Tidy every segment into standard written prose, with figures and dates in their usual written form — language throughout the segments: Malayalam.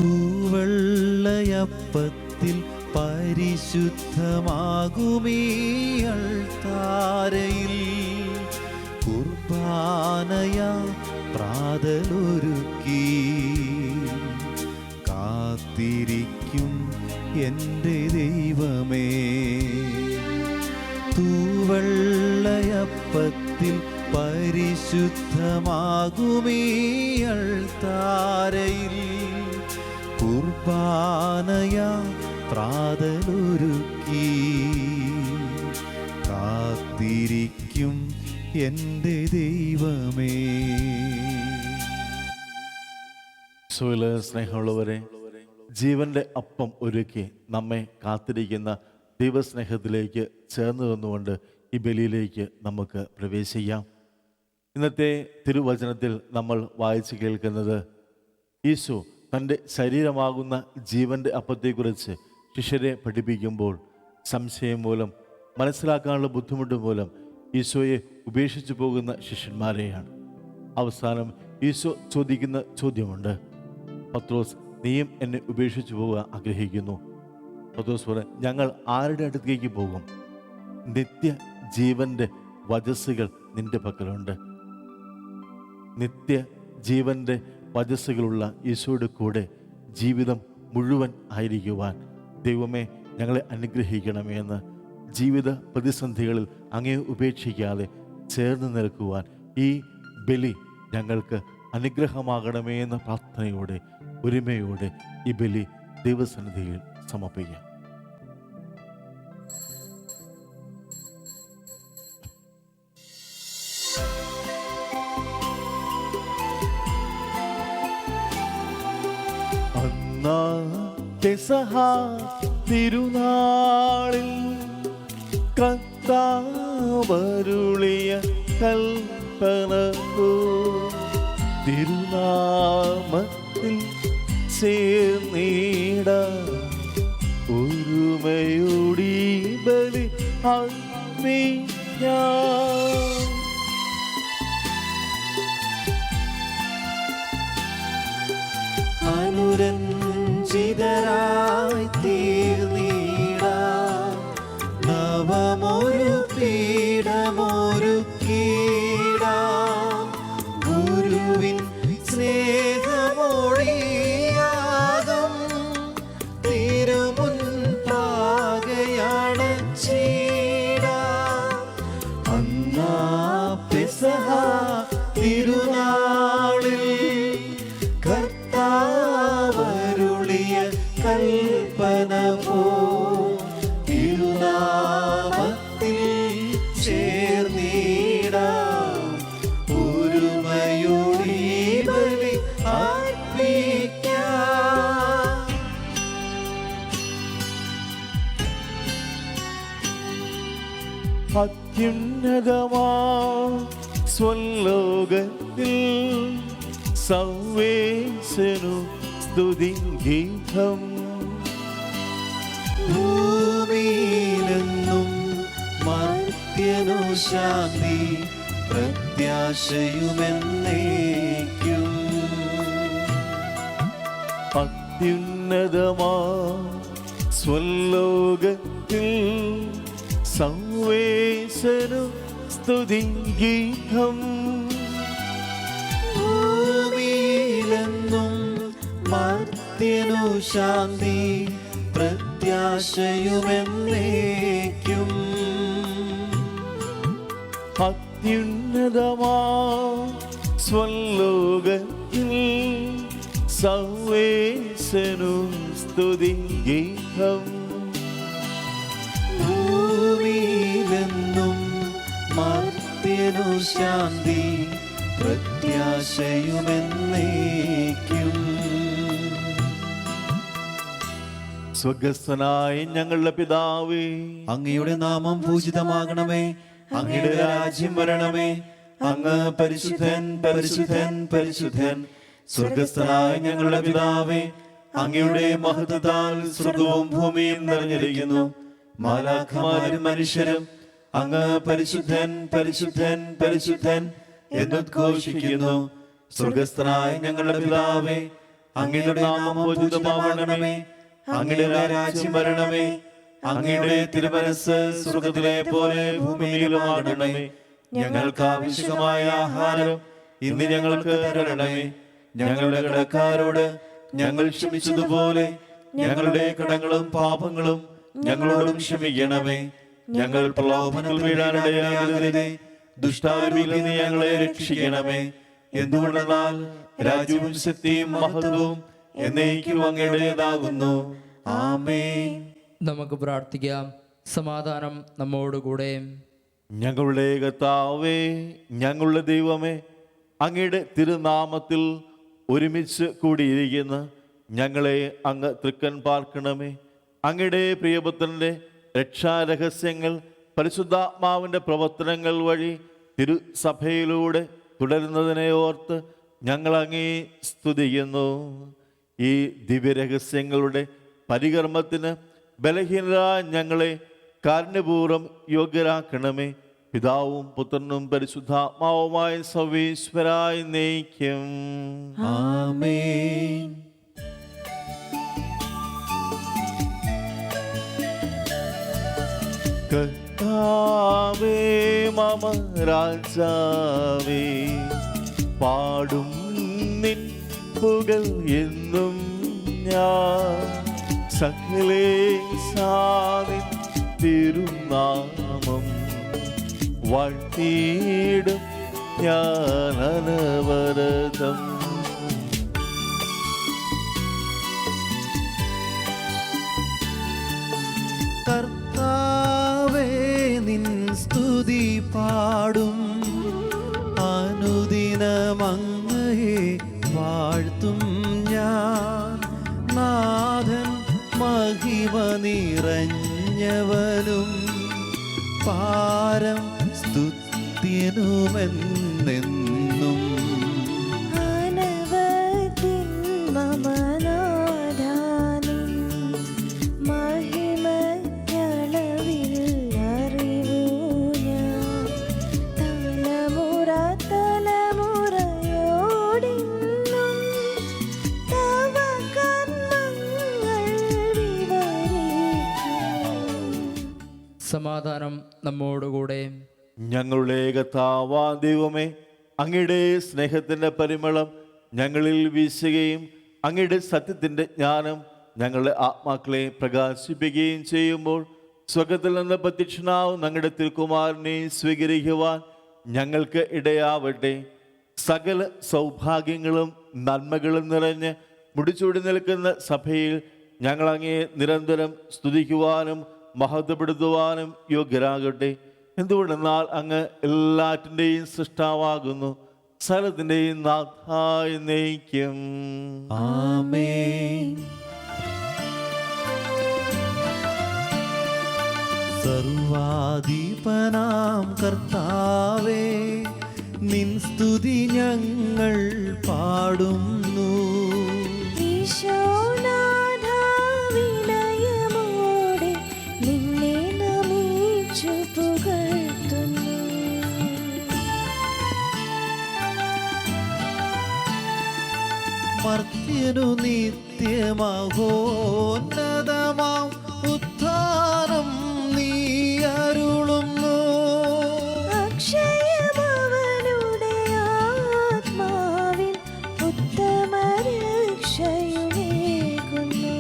തൂവെള്ളയപ്പത്തിൽ പരിശുദ്ധമാകുമീയൾ താരയിൽ കുർബാനയ പ്രാതലൊരുക്കി കാത്തിരിക്കും എൻ്റെ ദൈവമേ. തൂവെള്ളയപ്പത്തിൽ പരിശുദ്ധമാകുമീയൾ താരയിൽ കുർബാനയ പ്രാതലൊരുക്കി കാത്തിരിക്കും എൻ്റെ ദൈവമേ. സ്നേഹമുള്ളവരെ, ജീവന്റെ അപ്പം ഒരുക്കി നമ്മെ കാത്തിരിക്കുന്ന ദൈവസ്നേഹത്തിലേക്ക് ചേർന്ന് നിന്നുകൊണ്ട് ഈ ബലിയിലേക്ക് നമുക്ക് പ്രവേശിക്കാം. ഇന്നത്തെ തിരുവചനത്തിൽ നമ്മൾ വായിച്ചു കേൾക്കുന്നത് ഈശോ തൻ്റെ ശരീരമാകുന്ന ജീവൻ്റെ അപ്പത്തെക്കുറിച്ച് ശിഷ്യരെ പഠിപ്പിക്കുമ്പോൾ സംശയം മൂലം, മനസ്സിലാക്കാനുള്ള ബുദ്ധിമുട്ട് മൂലം ഈശോയെ ഉപേക്ഷിച്ചു പോകുന്ന ശിഷ്യന്മാരെയാണ്. അവസാനം ഈശോ ചോദിക്കുന്ന ചോദ്യമുണ്ട്, പത്രോസ്, നീയും എന്നെ ഉപേക്ഷിച്ചു പോകാൻ ആഗ്രഹിക്കുന്നു? പത്രോസ് പറഞ്ഞു, ഞങ്ങൾ ആരുടെ അടുത്തേക്ക് പോകും? നിത്യ ജീവന്റെ വചസ്സുകൾ നിന്റെ പക്കലുണ്ട്. നിത്യ ജീവന്റെ വചസ്സുകളുള്ള ഈശോയുടെ കൂടെ ജീവിതം മുഴുവൻ ആയിരിക്കുവാൻ ദൈവമേ ഞങ്ങളെ അനുഗ്രഹിക്കണമേ എന്ന് ജീവിത പ്രതിസന്ധികളിൽ അങ്ങേ ഉപേക്ഷിക്കാതെ ചേർന്ന് നിൽക്കുവാൻ ഈ ബലി ഞങ്ങൾക്ക് അനുഗ്രഹമാകണമേ എന്ന പ്രാർത്ഥനയോടെ ഒരുമയോടെ ഈ ബലി ദൈവസന്നിധിയിൽ സമർപ്പിക്കാം. പെസഹ തിരുനാളിൽ കർത്താവരുളിയ കൽപ്പന തിരുനാമത്തിൽ ചേർന്നിടാൻ ഒരുമയോടി ബലി അർപ്പിക്കാം. അനുരഞ്ജിതരായി തീർന്നിടാൻ നവമൊരു പീഠമൊരുക്കിടാം. ഗുരുവിൻ സ്നേഹമൊഴിയാകും തിരുമുൻപാകയണച്ചിടാം. അന്നാ പെസഹ തിരുനാളിൽ കർത്താവരുളിയ കൽപ്പന പോ തിരുനാമത്തിൽ ചേർന്നിടാം ഒരുമയോടി ബലി അർപ്പിക്കാം. അത്യുന്നതമാ സ്വലോകത്തിൽ സർവേശനു സ്തുതിഗീതം. ഭൂമിയിലെന്നും മർത്യനു ശാന്തി പ്രത്യാശയുമെന്നേക്കും. അത്യുന്നതമാ സ്വലോകത്തിൽ സർവേശനു സ്തുതിഗീതം. ഭൂമിയിലെന്നും മർത്യനു ശാന്തി പ്രത്യാശയുമെന്നേക്കും. അത്യുന്നതമാ സ്വലോകത്തിൽ സർവേശനു സ്തുതിഗീതം. ഭൂമിയിലെന്നും മർത്യനു ശാന്തി പ്രത്യാശയുമെന്നേക്കും. സ്വർഗ്ഗസ്ഥനായ ഞങ്ങളുടെ പിതാവേ, അങ്ങയുടെ നാമം പൂജിതമാകണമേ. അങ്ങയുടെ രാജ്യം വരണമേ. അങ്ങ് പരിശുദ്ധൻ പരിശുദ്ധൻ പരിശുദ്ധൻ. സ്വർഗ്ഗസ്ഥനായ ഞങ്ങളുടെ പിതാവേ, അങ്ങയുടെ മഹത്വത്താൽ സ്വർഗവും ഭൂമിയും നിറഞ്ഞിരിക്കുന്നു. മാലാഖമാരും മനുഷ്യരും അങ്ങ് പരിശുദ്ധൻ പരിശുദ്ധൻ പരിശുദ്ധൻ എന്നുദ്ഘോഷിക്കുന്നു. സ്വർഗ്ഗസ്ഥനായ ഞങ്ങളുടെ പിതാവേ, അങ്ങയുടെ നാമം പൂജിതമാകണമേ. അങ്ങയുടെ രാജ്യം വരണമേ. അങ്ങയുടെ തിരുമനസ്സ് സ്വർഗ്ഗത്തിലെ പോലെ ഭൂമിയിലുമാകണമേ. ഞങ്ങൾക്ക് ആവശ്യമായ ആഹാരം ഇന്ന് ഞങ്ങൾക്ക് തരണമേ. ഞങ്ങളുടെ കടക്കാരോട് ഞങ്ങൾ ക്ഷമിച്ചതുപോലെ ഞങ്ങളുടെ കടങ്ങളും പാപങ്ങളും ഞങ്ങളോടും ക്ഷമിക്കണമേ. ഞങ്ങൾ പ്രലോഭനത്തിൽ വീഴാനിടയാകരുതേ. ദുഷ്ടാരൂപിയിൽ നിന്ന് ഞങ്ങളെ രക്ഷിക്കണമേ. എന്തുകൊണ്ടെന്നാൽ രാജ്യവും ശക്തിയും മഹത്വവും എന്നേക്കും അങ്ങയുടേതാകുന്നു. ആമേൻ. നമുക്ക് പ്രാർത്ഥിക്കാം. സമാധാനം നമ്മോടുകൂടെ. ഞങ്ങളുടെ കർത്താവേ, ഞങ്ങളുടെ ദൈവമേ, അങ്ങയുടെ തിരുനാമത്തിൽ ഒരുമിച്ച് കൂടിയിരിക്കുന്ന ഞങ്ങളെ അങ്ങ് തൃക്കൺ പാർക്കണമേ. അങ്ങയുടെ പ്രിയപുത്രന്റെ രക്ഷാരഹസ്യങ്ങൾ പരിശുദ്ധാത്മാവിൻ്റെ പ്രവർത്തനങ്ങൾ വഴി തിരുസഭയിലൂടെ തുടരുന്നതിനെ ഓർത്ത് ഞങ്ങൾ അങ്ങേ സ്തുതിക്കുന്നു. ഈ ദിവ്യരഹസ്യങ്ങളുടെ പരികർമ്മത്തിന് ബലഹീനരായ ഞങ്ങളെ കാരുണ്യപൂർവ്വം യോഗ്യരാക്കണമേ. പിതാവും പുത്രനും പരിശുദ്ധാത്മാവുമായ സർവ്വേശ്വരായി നയിക്കും. ആമേൻ. കർത്താവേ മമ രാജാവേ, പാടും നിൻ പുകൾ എന്നും ഞാൻ. സകലേശാനിൻ തിരുനാമം വാഴ്ത്തിയിടും ഞാൻ അനവരതം. കർത്താവേ നിൻ സ്തുതി പാടും. അനുദിനമങ്ങയെ വാഴ്ത്തും ഞാൻ. നാഥൻ മഹിമ നിറഞ്ഞവനും പാരം സ്തുത്യനുമെന്നെന്നും. സമാധാനം നമ്മോടുകൂടെ. ഞങ്ങളുടെ കർത്താവാ ദൈവമേ, അങ്ങയുടെ സ്നേഹത്തിൻ്റെ പരിമളം ഞങ്ങളിൽ വീശുകയും അങ്ങയുടെ സത്യത്തിൻ്റെ ജ്ഞാനം ഞങ്ങളുടെ ആത്മാക്കളെ പ്രകാശിപ്പിക്കുകയും ചെയ്യുമ്പോൾ സ്വർഗ്ഗത്തിൽ നിന്ന് പ്രത്യക്ഷനാവും ഞങ്ങളുടെ തിരുക്കുമാരനെ സ്വീകരിക്കുവാൻ ഞങ്ങൾക്ക് ഇടയാവട്ടെ. സകല സൗഭാഗ്യങ്ങളും നന്മകളും നിറഞ്ഞ് മുടിച്ചൂടി നിൽക്കുന്ന സഭയിൽ ഞങ്ങൾ അങ്ങയെ നിരന്തരം സ്തുതിക്കുവാനും മഹത്വപ്പെടുത്തുവാനും യോഗ്യരാകട്ടെ. എന്തുകൊണ്ടെന്നാൽ അങ്ങ് എല്ലാറ്റിൻ്റെയും സൃഷ്ടാവാകുന്നു, സകലത്തിൻ്റെയും നാഥായി നയിക്കും. ആമേൻ. സർവാധിപനാം കർത്താവേ, നിൻ സ്തുതി ഞങ്ങൾ പാടുന്നു. മർത്യനു നിത്യമഹോന്നതമാം ഉത്ഥാനം നീ അരുളുന്നു. അക്ഷയമവനുടെ ആത്മാവിൽ ഉത്തമ രക്ഷയുമേകുന്നു.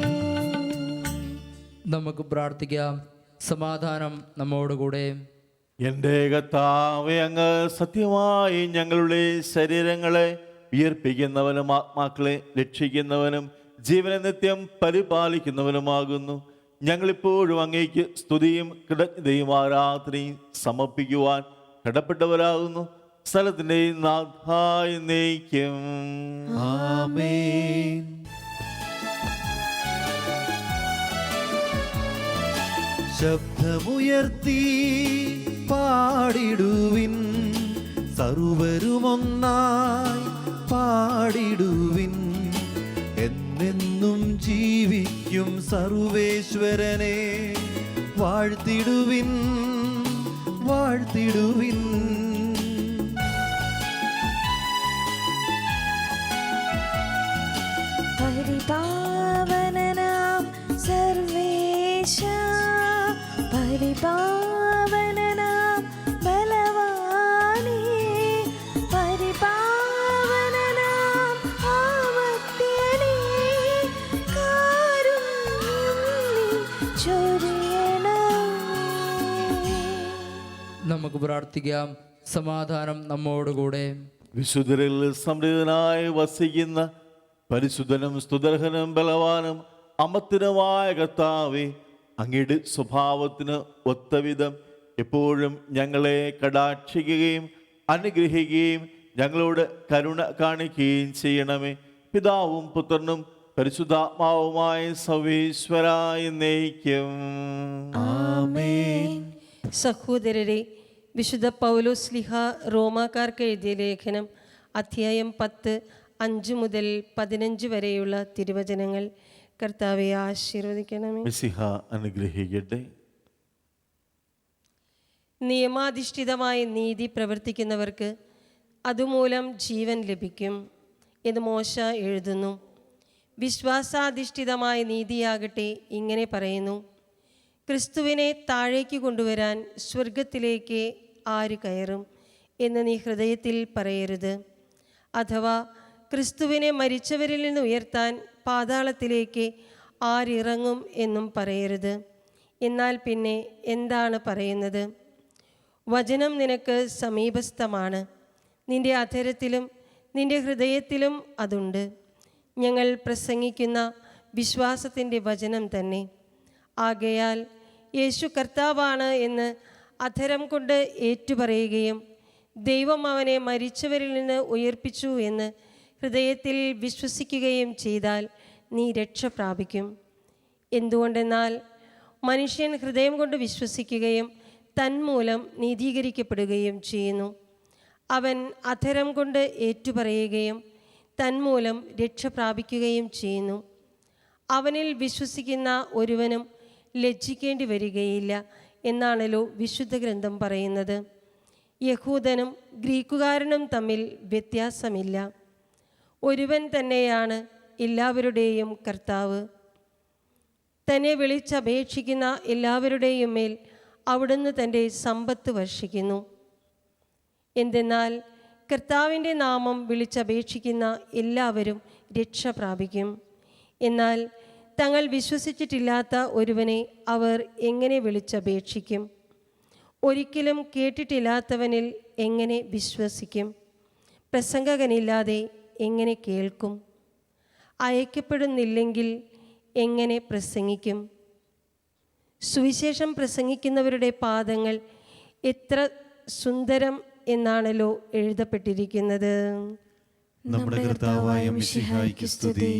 നമുക്ക് പ്രാർത്ഥിക്കാം. സമാധാനം നമ്മോടുകൂടെ. എൻ്റെ കർത്താവേ, അങ്ങ് സത്യമായി ഞങ്ങളുടെ ശരീരങ്ങളെ ഉയർപ്പിക്കുന്നവനും ആത്മാക്കളെ രക്ഷിക്കുന്നവനും ജീവനെ നിത്യം പരിപാലിക്കുന്നവനുമാകുന്നു. ഞങ്ങളിപ്പോഴും അങ്ങേക്ക് സ്തുതിയും കൃതജ്ഞതയും ആരാധനയും സമർപ്പിക്കുവാൻ കടപ്പെട്ടവരാകുന്നു. സ്ഥലത്തിൻ്റെയും നാഥായി നയിക്കും. ആമേൻ. ശബ്ദമുയർത്തി പാടിടുവിൻ, സർവരുമൊന്നായി പാടിടുവിൻ. എന്നെന്നും ജീവിക്കും സർവേശ്വരനെ വാഴ്ത്തിടുവിൻ, വാഴ്ത്തിടുവിൻ. നമുക്ക് പ്രാർത്ഥിക്കാം. സമാധാനം നമ്മോടുകൂടെ. വിശുദ്ധരിൽ സമൃദ്ധനായി വസിക്കുന്ന പരിശുദ്ധനും സ്തുതർഹനും ബലവാനും അമർത്തിനുമായ കർത്താവേ, അങ്ങയുടെ സ്വഭാവത്തിന് ഒത്തവിധം എപ്പോഴും ഞങ്ങളെ കടാക്ഷിക്കുകയും അനുഗ്രഹിക്കുകയും ഞങ്ങളോട് കരുണ കാണിക്കുകയും ചെയ്യണമേ. പിതാവും പുത്രനും പരിശുദ്ധാത്മാവുമായ സർവേശ്വരായ എന്നേക്കും. ആമേൻ. സഹോദരരെ, വിശുദ്ധ പൗലോസ്ലിഹ റോമാക്കാർക്ക് എഴുതിയ ലേഖനം അധ്യായം 10 5 മുതൽ 15 വരെയുള്ള തിരുവചനങ്ങൾ. കർത്താവെ ആശീർവദിക്കണമേ. മിശിഹ അനുഗ്രഹിക്കട്ടെ. നിയമാധിഷ്ഠിതമായ നീതി പ്രവർത്തിക്കുന്നവർക്ക് അതുമൂലം ജീവൻ ലഭിക്കും എന്ന് മോശ എഴുതുന്നു. വിശ്വാസാധിഷ്ഠിതമായ നീതിയാകട്ടെ ഇങ്ങനെ പറയുന്നു: ക്രിസ്തുവിനെ താഴേക്ക് കൊണ്ടുവരാൻ സ്വർഗത്തിലേക്ക് ആര് കയറും എന്ന് നീ ഹൃദയത്തിൽ പറയരുത്. അഥവാ ക്രിസ്തുവിനെ മരിച്ചവരിൽ നിന്ന് ഉയർത്താൻ പാതാളത്തിലേക്ക് ആരിറങ്ങും എന്നും പറയരുത്. എന്നാൽ പിന്നെ എന്താണ് പറയുന്നത്? വചനം നിനക്ക് സമീപസ്ഥമാണ്, നിന്റെ അധരത്തിലും നിന്റെ ഹൃദയത്തിലും അതുണ്ട്. ഞങ്ങൾ പ്രസംഗിക്കുന്ന വിശ്വാസത്തിൻ്റെ വചനം തന്നെ. ആകയാൽ യേശു കർത്താവാണ് എന്ന് അധരം കൊണ്ട് ഏറ്റുപറയുകയും ദൈവം അവനെ മരിച്ചവരിൽ നിന്ന് ഉയർപ്പിച്ചു എന്ന് ഹൃദയത്തിൽ വിശ്വസിക്കുകയും ചെയ്താൽ നീ രക്ഷ പ്രാപിക്കും. എന്തുകൊണ്ടെന്നാൽ മനുഷ്യൻ ഹൃദയം കൊണ്ട് വിശ്വസിക്കുകയും തന്മൂലം നീതീകരിക്കപ്പെടുകയും ചെയ്യുന്നു. അവൻ അധരം കൊണ്ട് ഏറ്റുപറയുകയും തന്മൂലം രക്ഷ പ്രാപിക്കുകയും ചെയ്യുന്നു. അവനിൽ വിശ്വസിക്കുന്ന ഒരുവനും ലജ്ജിക്കേണ്ടി വരികയില്ല എന്നാണല്ലോ വിശുദ്ധ ഗ്രന്ഥം പറയുന്നത്. യഹൂദനും ഗ്രീക്കുകാരനും തമ്മിൽ വ്യത്യാസമില്ല. ഒരുവൻ തന്നെയാണ് എല്ലാവരുടെയും കർത്താവ്. തന്നെ വിളിച്ചപേക്ഷിക്കുന്ന എല്ലാവരുടെയും മേൽ അവിടുന്ന് തൻ്റെ സമ്പത്ത് വർഷിക്കുന്നു. എന്തെന്നാൽ കർത്താവിൻ്റെ നാമം വിളിച്ചപേക്ഷിക്കുന്ന എല്ലാവരും രക്ഷ പ്രാപിക്കും. എന്നാൽ തങ്ങൾ വിശ്വസിച്ചിട്ടില്ലാത്ത ഒരുവനെ അവർ എങ്ങനെ വിളിച്ചപേക്ഷിക്കും? ഒരിക്കലും കേട്ടിട്ടില്ലാത്തവനിൽ എങ്ങനെ വിശ്വസിക്കും? പ്രസംഗകനില്ലാതെ എങ്ങനെ കേൾക്കും? അയക്കപ്പെടുന്നില്ലെങ്കിൽ എങ്ങനെ പ്രസംഗിക്കും? സുവിശേഷം പ്രസംഗിക്കുന്നവരുടെ പാദങ്ങൾ എത്ര സുന്ദരം എന്നാണല്ലോ എഴുതപ്പെട്ടിരിക്കുന്നത്. നമ്മുടെ കർത്താവായ മിശിഹായ്ക്ക് സ്തുതി.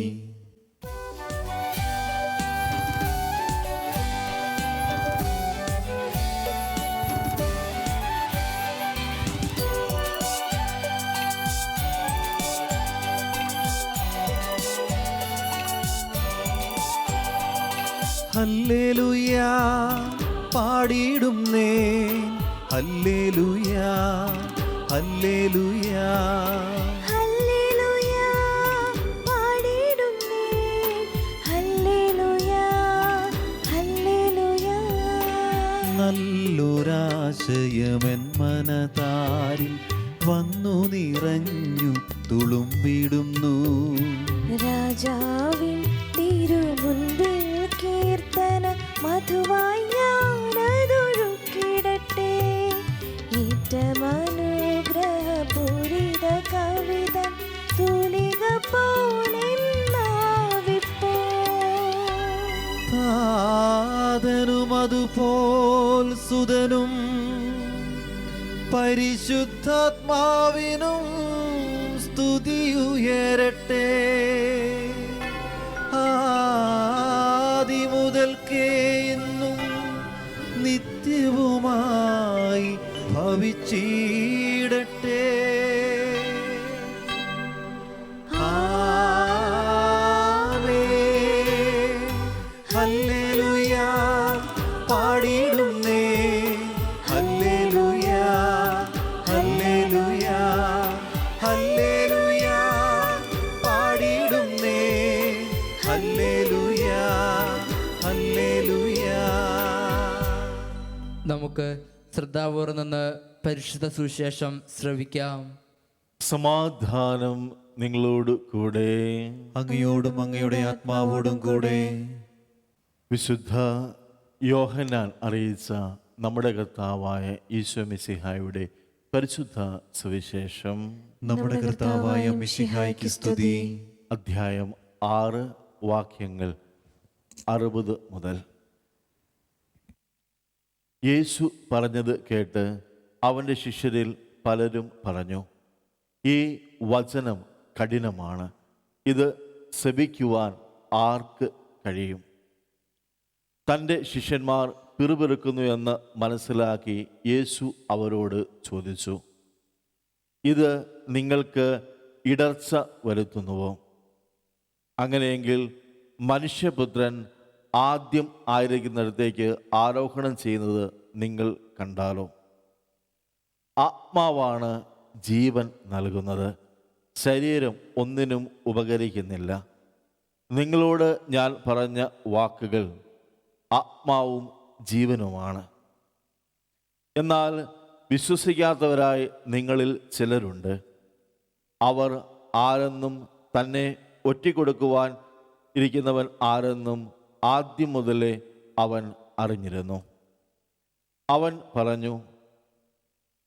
ഹല്ലേലൂയാ പാടിയിടുന്നേ, ഹല്ലേലൂയാ ഹല്ലേലൂയാ ഹല്ലേലൂയാ പാടിടുന്നേ, ഹല്ലേലൂയാ ഹല്ലേലൂയാ. നല്ലൊരാശയമെൻ മനതാരിൽ വന്നു നിറഞ്ഞു തുളുമ്പിടുന്നു. രാജാവിൻ തിരുമുൻപിൽ കീർത്തന മധുവായി ഞാനതൊഴുക്കിടട്ടെ. ഏറ്റമനുഗ്രഹപൂരിത കവിത തൂലിക പോലെന്നാവിപ്പോ. താതനും അതുപോൽ സുതനും പരിശുദ്ധാത്മാവിനും സ്തുതിയുയരട്ടെ. ആദിമുതൽക്കേ എന്നും നിത്യവുമായി ഭവിച്ചിടട്ടെ. ആമേൻ. ഹല്ലേലൂയാ പാടിയിടുന്നേ, ഹല്ലേലൂയാ ഹല്ലേലൂയാ ഹല്ലേലൂയാ പാടിയിടുന്നേ, ഹല്ലേലൂയാ ഹല്ലേലൂയാ. നമുക്ക് ശ്രദ്ധാപൂർവ്വം നിന്ന് പരിശുദ്ധ സുവിശേഷം ശ്രവിക്കാം. സമാധാനം നിങ്ങളോട് കൂടെ. അങ്ങയോടും അങ്ങയുടെ ആത്മാവോടും കൂടെ. വിശുദ്ധ യോഹന്നാൻ അറിയിച്ച നമ്മുടെ കർത്താവായ ഈശോ മിശിഹായുടെ പരിശുദ്ധ സുവിശേഷം. നമ്മുടെ കർത്താവായ മിശിഹായ്ക്ക് സ്തുതി. അധ്യായം 6 വാക്യങ്ങൾ 60 മുതൽ. യേശു പറഞ്ഞത് കേട്ട് അവൻ്റെ ശിഷ്യരിൽ പലരും പറഞ്ഞു, ഈ വചനം കഠിനമാണ്, ഇത് ശ്രവിക്കുവാൻ ആർക്ക് കഴിയും? തൻ്റെ ശിഷ്യന്മാർ പിറുപിറുക്കുന്നു എന്ന് മനസ്സിലാക്കി യേശു അവരോട് ചോദിച്ചു, ഇത് നിങ്ങൾക്ക് ഇടർച്ച വരുത്തുന്നുവോ? അങ്ങനെയെങ്കിൽ മനുഷ്യപുത്രൻ ആദ്യം ആയിരിക്കുന്നിടത്തേക്ക് ആരോഹണം ചെയ്യുന്നത് നിങ്ങൾ കണ്ടാലോ? ആത്മാവാണ് ജീവൻ നൽകുന്നത്, ശരീരം ഒന്നിനും ഉപകരിക്കുന്നില്ല. നിങ്ങളോട് ഞാൻ പറഞ്ഞ വാക്കുകൾ ആത്മാവും ജീവനുമാണ്. എന്നാൽ വിശ്വസിക്കാത്തവരായി നിങ്ങളിൽ ചിലരുണ്ട്. അവർ ആരെന്നും തന്നെ ഒറ്റിക്കൊടുക്കുവാൻ ഇരിക്കുന്നവൻ ആരെന്നും ആദ്യം മുതലേ അവൻ അറിഞ്ഞിരുന്നു. അവൻ പറഞ്ഞു,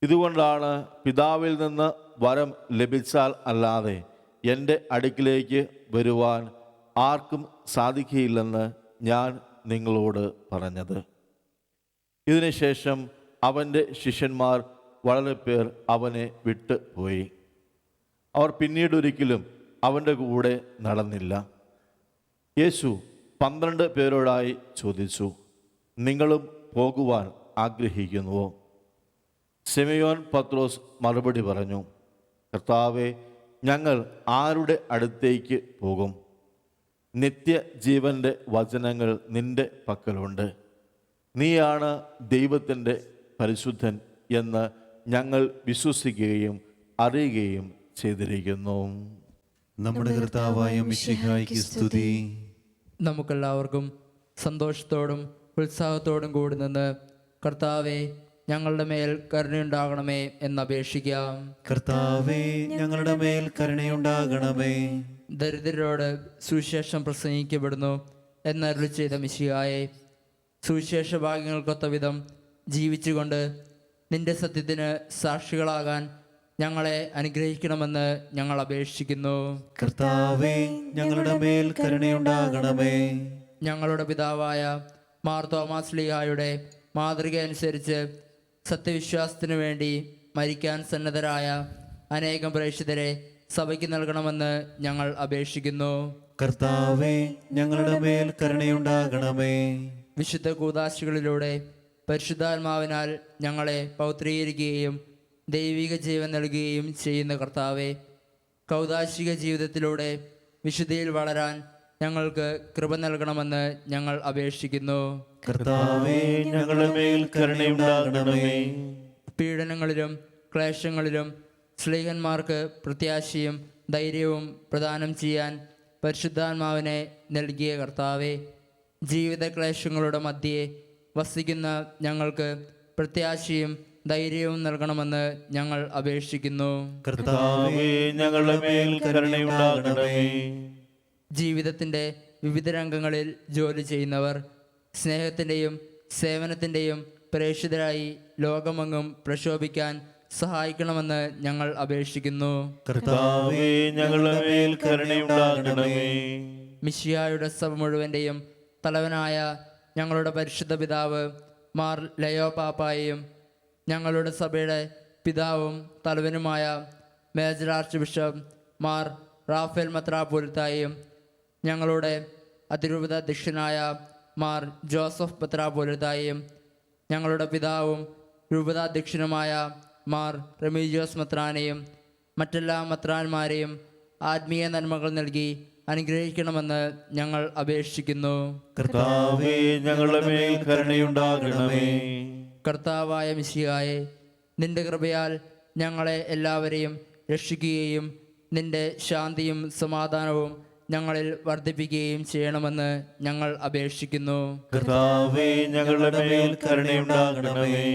ഇതുകൊണ്ടാണ് പിതാവിൽ നിന്ന് വരം ലഭിച്ചാൽ അല്ലാതെ എൻ്റെ അടുക്കിലേക്ക് വരുവാൻ ആർക്കും സാധിക്കുകയില്ലെന്ന് ഞാൻ നിങ്ങളോട് പറഞ്ഞത്. ഇതിനുശേഷം അവൻ്റെ ശിഷ്യന്മാർ വളരെ പേർ അവനെ വിട്ട് പോയി. അവർ പിന്നീടൊരിക്കലും അവൻ്റെ കൂടെ നടന്നില്ല. യേശു 12 പേരോടായി ചോദിച്ചു, നിങ്ങളും പോകുവാൻ ആഗ്രഹിക്കുന്നുവോ? ശിമയോൻ പത്രോസ് മറുപടി പറഞ്ഞു, കർത്താവേ, ഞങ്ങൾ ആരുടെ അടുത്തേക്ക് പോകും? നിത്യജീവൻ്റെ വചനങ്ങൾ നിന്റെ പക്കലുണ്ട്. നീയാണ് ദൈവത്തിൻ്റെ പരിശുദ്ധൻ എന്ന് ഞങ്ങൾ വിശ്വസിക്കുകയും അറിയുകയും ചെയ്തിരിക്കുന്നു. നമ്മുടെ കർത്താവായ മിശിഹായ്ക്ക് സ്തുതി. നമുക്കെല്ലാവർക്കും സന്തോഷത്തോടും ഉത്സാഹത്തോടും കൂടി നിന്ന് കർത്താവെ, ഞങ്ങളുടെ മേൽ കരുണയുണ്ടാകണമേ എന്നപേക്ഷിക്കാം. കർത്താവേ, ഞങ്ങളുടെ മേൽ കരുണയുണ്ടാകണമേ. ദരിദ്രരോട് സുവിശേഷം പ്രസംഗിക്കപ്പെടുന്നു എന്നരുളി ചെയ്ത മിശിഹായെ, സുവിശേഷ ഭാഗ്യങ്ങൾക്കൊത്ത വിധം ജീവിച്ചുകൊണ്ട് നിന്റെ സത്യത്തിന് സാക്ഷികളാകാൻ ഞങ്ങളെ അനുഗ്രഹിക്കണമെന്ന് ഞങ്ങൾ അപേക്ഷിക്കുന്നു. കർത്താവേ, ഞങ്ങളുടെ മേൽ കരുണയുണ്ടാകണമേ. ഞങ്ങളുടെ പിതാവായ മാർ തോമാസ് ശ്ലീഹായുടെ മാതൃക അനുസരിച്ച് സത്യവിശ്വാസത്തിനു വേണ്ടി മരിക്കാൻ സന്നദ്ധരായ അനേകം പ്രേക്ഷിതരെ സഭയ്ക്ക് നൽകണമെന്ന് ഞങ്ങൾ അപേക്ഷിക്കുന്നു. കർത്താവേ, ഞങ്ങളുടെ മേൽ കരുണയുണ്ടാകണമേ. വിശുദ്ധ കൂദാശകളിലൂടെ പരിശുദ്ധാത്മാവിനാൽ ഞങ്ങളെ പൗത്രീകരിക്കുകയും ദൈവിക ജീവൻ നൽകുകയും ചെയ്യുന്ന കർത്താവെ, കൗദാശിക ജീവിതത്തിലൂടെ വിശുദ്ധിയിൽ വളരാൻ ഞങ്ങൾക്ക് കൃപ നൽകണമെന്ന് ഞങ്ങൾ അപേക്ഷിക്കുന്നു. കർത്താവേ, ഞങ്ങളുടെ മേൽ കരുണയുണ്ടാകണമേ. പീഡനങ്ങളിലും ക്ലേശങ്ങളിലും ശ്ലീഹന്മാർക്ക് പ്രത്യാശയും ധൈര്യവും പ്രദാനം ചെയ്യാൻ പരിശുദ്ധാത്മാവിനെ നൽകിയ കർത്താവെ, ജീവിത ക്ലേശങ്ങളുടെ മധ്യേ വസിക്കുന്ന ഞങ്ങൾക്ക് പ്രത്യാശയും ധൈര്യവും നൽകണമെന്ന് ഞങ്ങൾ അപേക്ഷിക്കുന്നു. കർത്താവേ, ഞങ്ങളുടെ മേൽ കരുണയുണ്ടാകണമേ. ജീവിതത്തിൻ്റെ വിവിധ രംഗങ്ങളിൽ ജോലി ചെയ്യുന്നവർ സ്നേഹത്തിൻ്റെയും സേവനത്തിൻ്റെയും പ്രേക്ഷിതരായി ലോകമെങ്ങും പ്രശോഭിക്കാൻ സഹായിക്കണമെന്ന് ഞങ്ങൾ അപേക്ഷിക്കുന്നു. കർത്താവേ, ഞങ്ങളുടെ മേൽ കരുണയുണ്ടാകണമേ. മിശിഹായുടെ സഭ മുഴുവൻ്റെയും തലവനായ ഞങ്ങളുടെ പരിശുദ്ധ പിതാവ് മാർ ലയോ പാപ്പായെയും ഞങ്ങളുടെ സഭയുടെ പിതാവും തലവനുമായ major arch bishop Mar Raphael മെത്രാപ്പോലിത്തായെയും ഞങ്ങളുടെ അതിരൂപത അധ്യക്ഷനായ മാർ ജോസഫ് മെത്രാപ്പോലിത്തായെയും ഞങ്ങളുടെ പിതാവും രൂപതാധ്യക്ഷനുമായ മാർ റെമീജിയോസ് മെത്രാനെയും മറ്റെല്ലാ മെത്രാന്മാരെയും ആത്മീയ നന്മകൾ നൽകി അനുഗ്രഹിക്കണമെന്ന് ഞങ്ങൾ അപേക്ഷിക്കുന്നു. കർത്താവേ, ഞങ്ങളുടെ മേൽ കരുണയുണ്ടാകണമേ. കർത്താവായ മിശിഹായെ, നിന്റെ കൃപയാൽ ഞങ്ങളെ എല്ലാവരെയും രക്ഷിക്കുകയും നിന്റെ ശാന്തിയും സമാധാനവും ഞങ്ങളിൽ വർദ്ധിപ്പിക്കുകയും ചെയ്യണമെന്ന് ഞങ്ങൾ അപേക്ഷിക്കുന്നു. കർത്താവേ, ഞങ്ങളുടെ മേൽ കരുണയുണ്ടാകണമേ.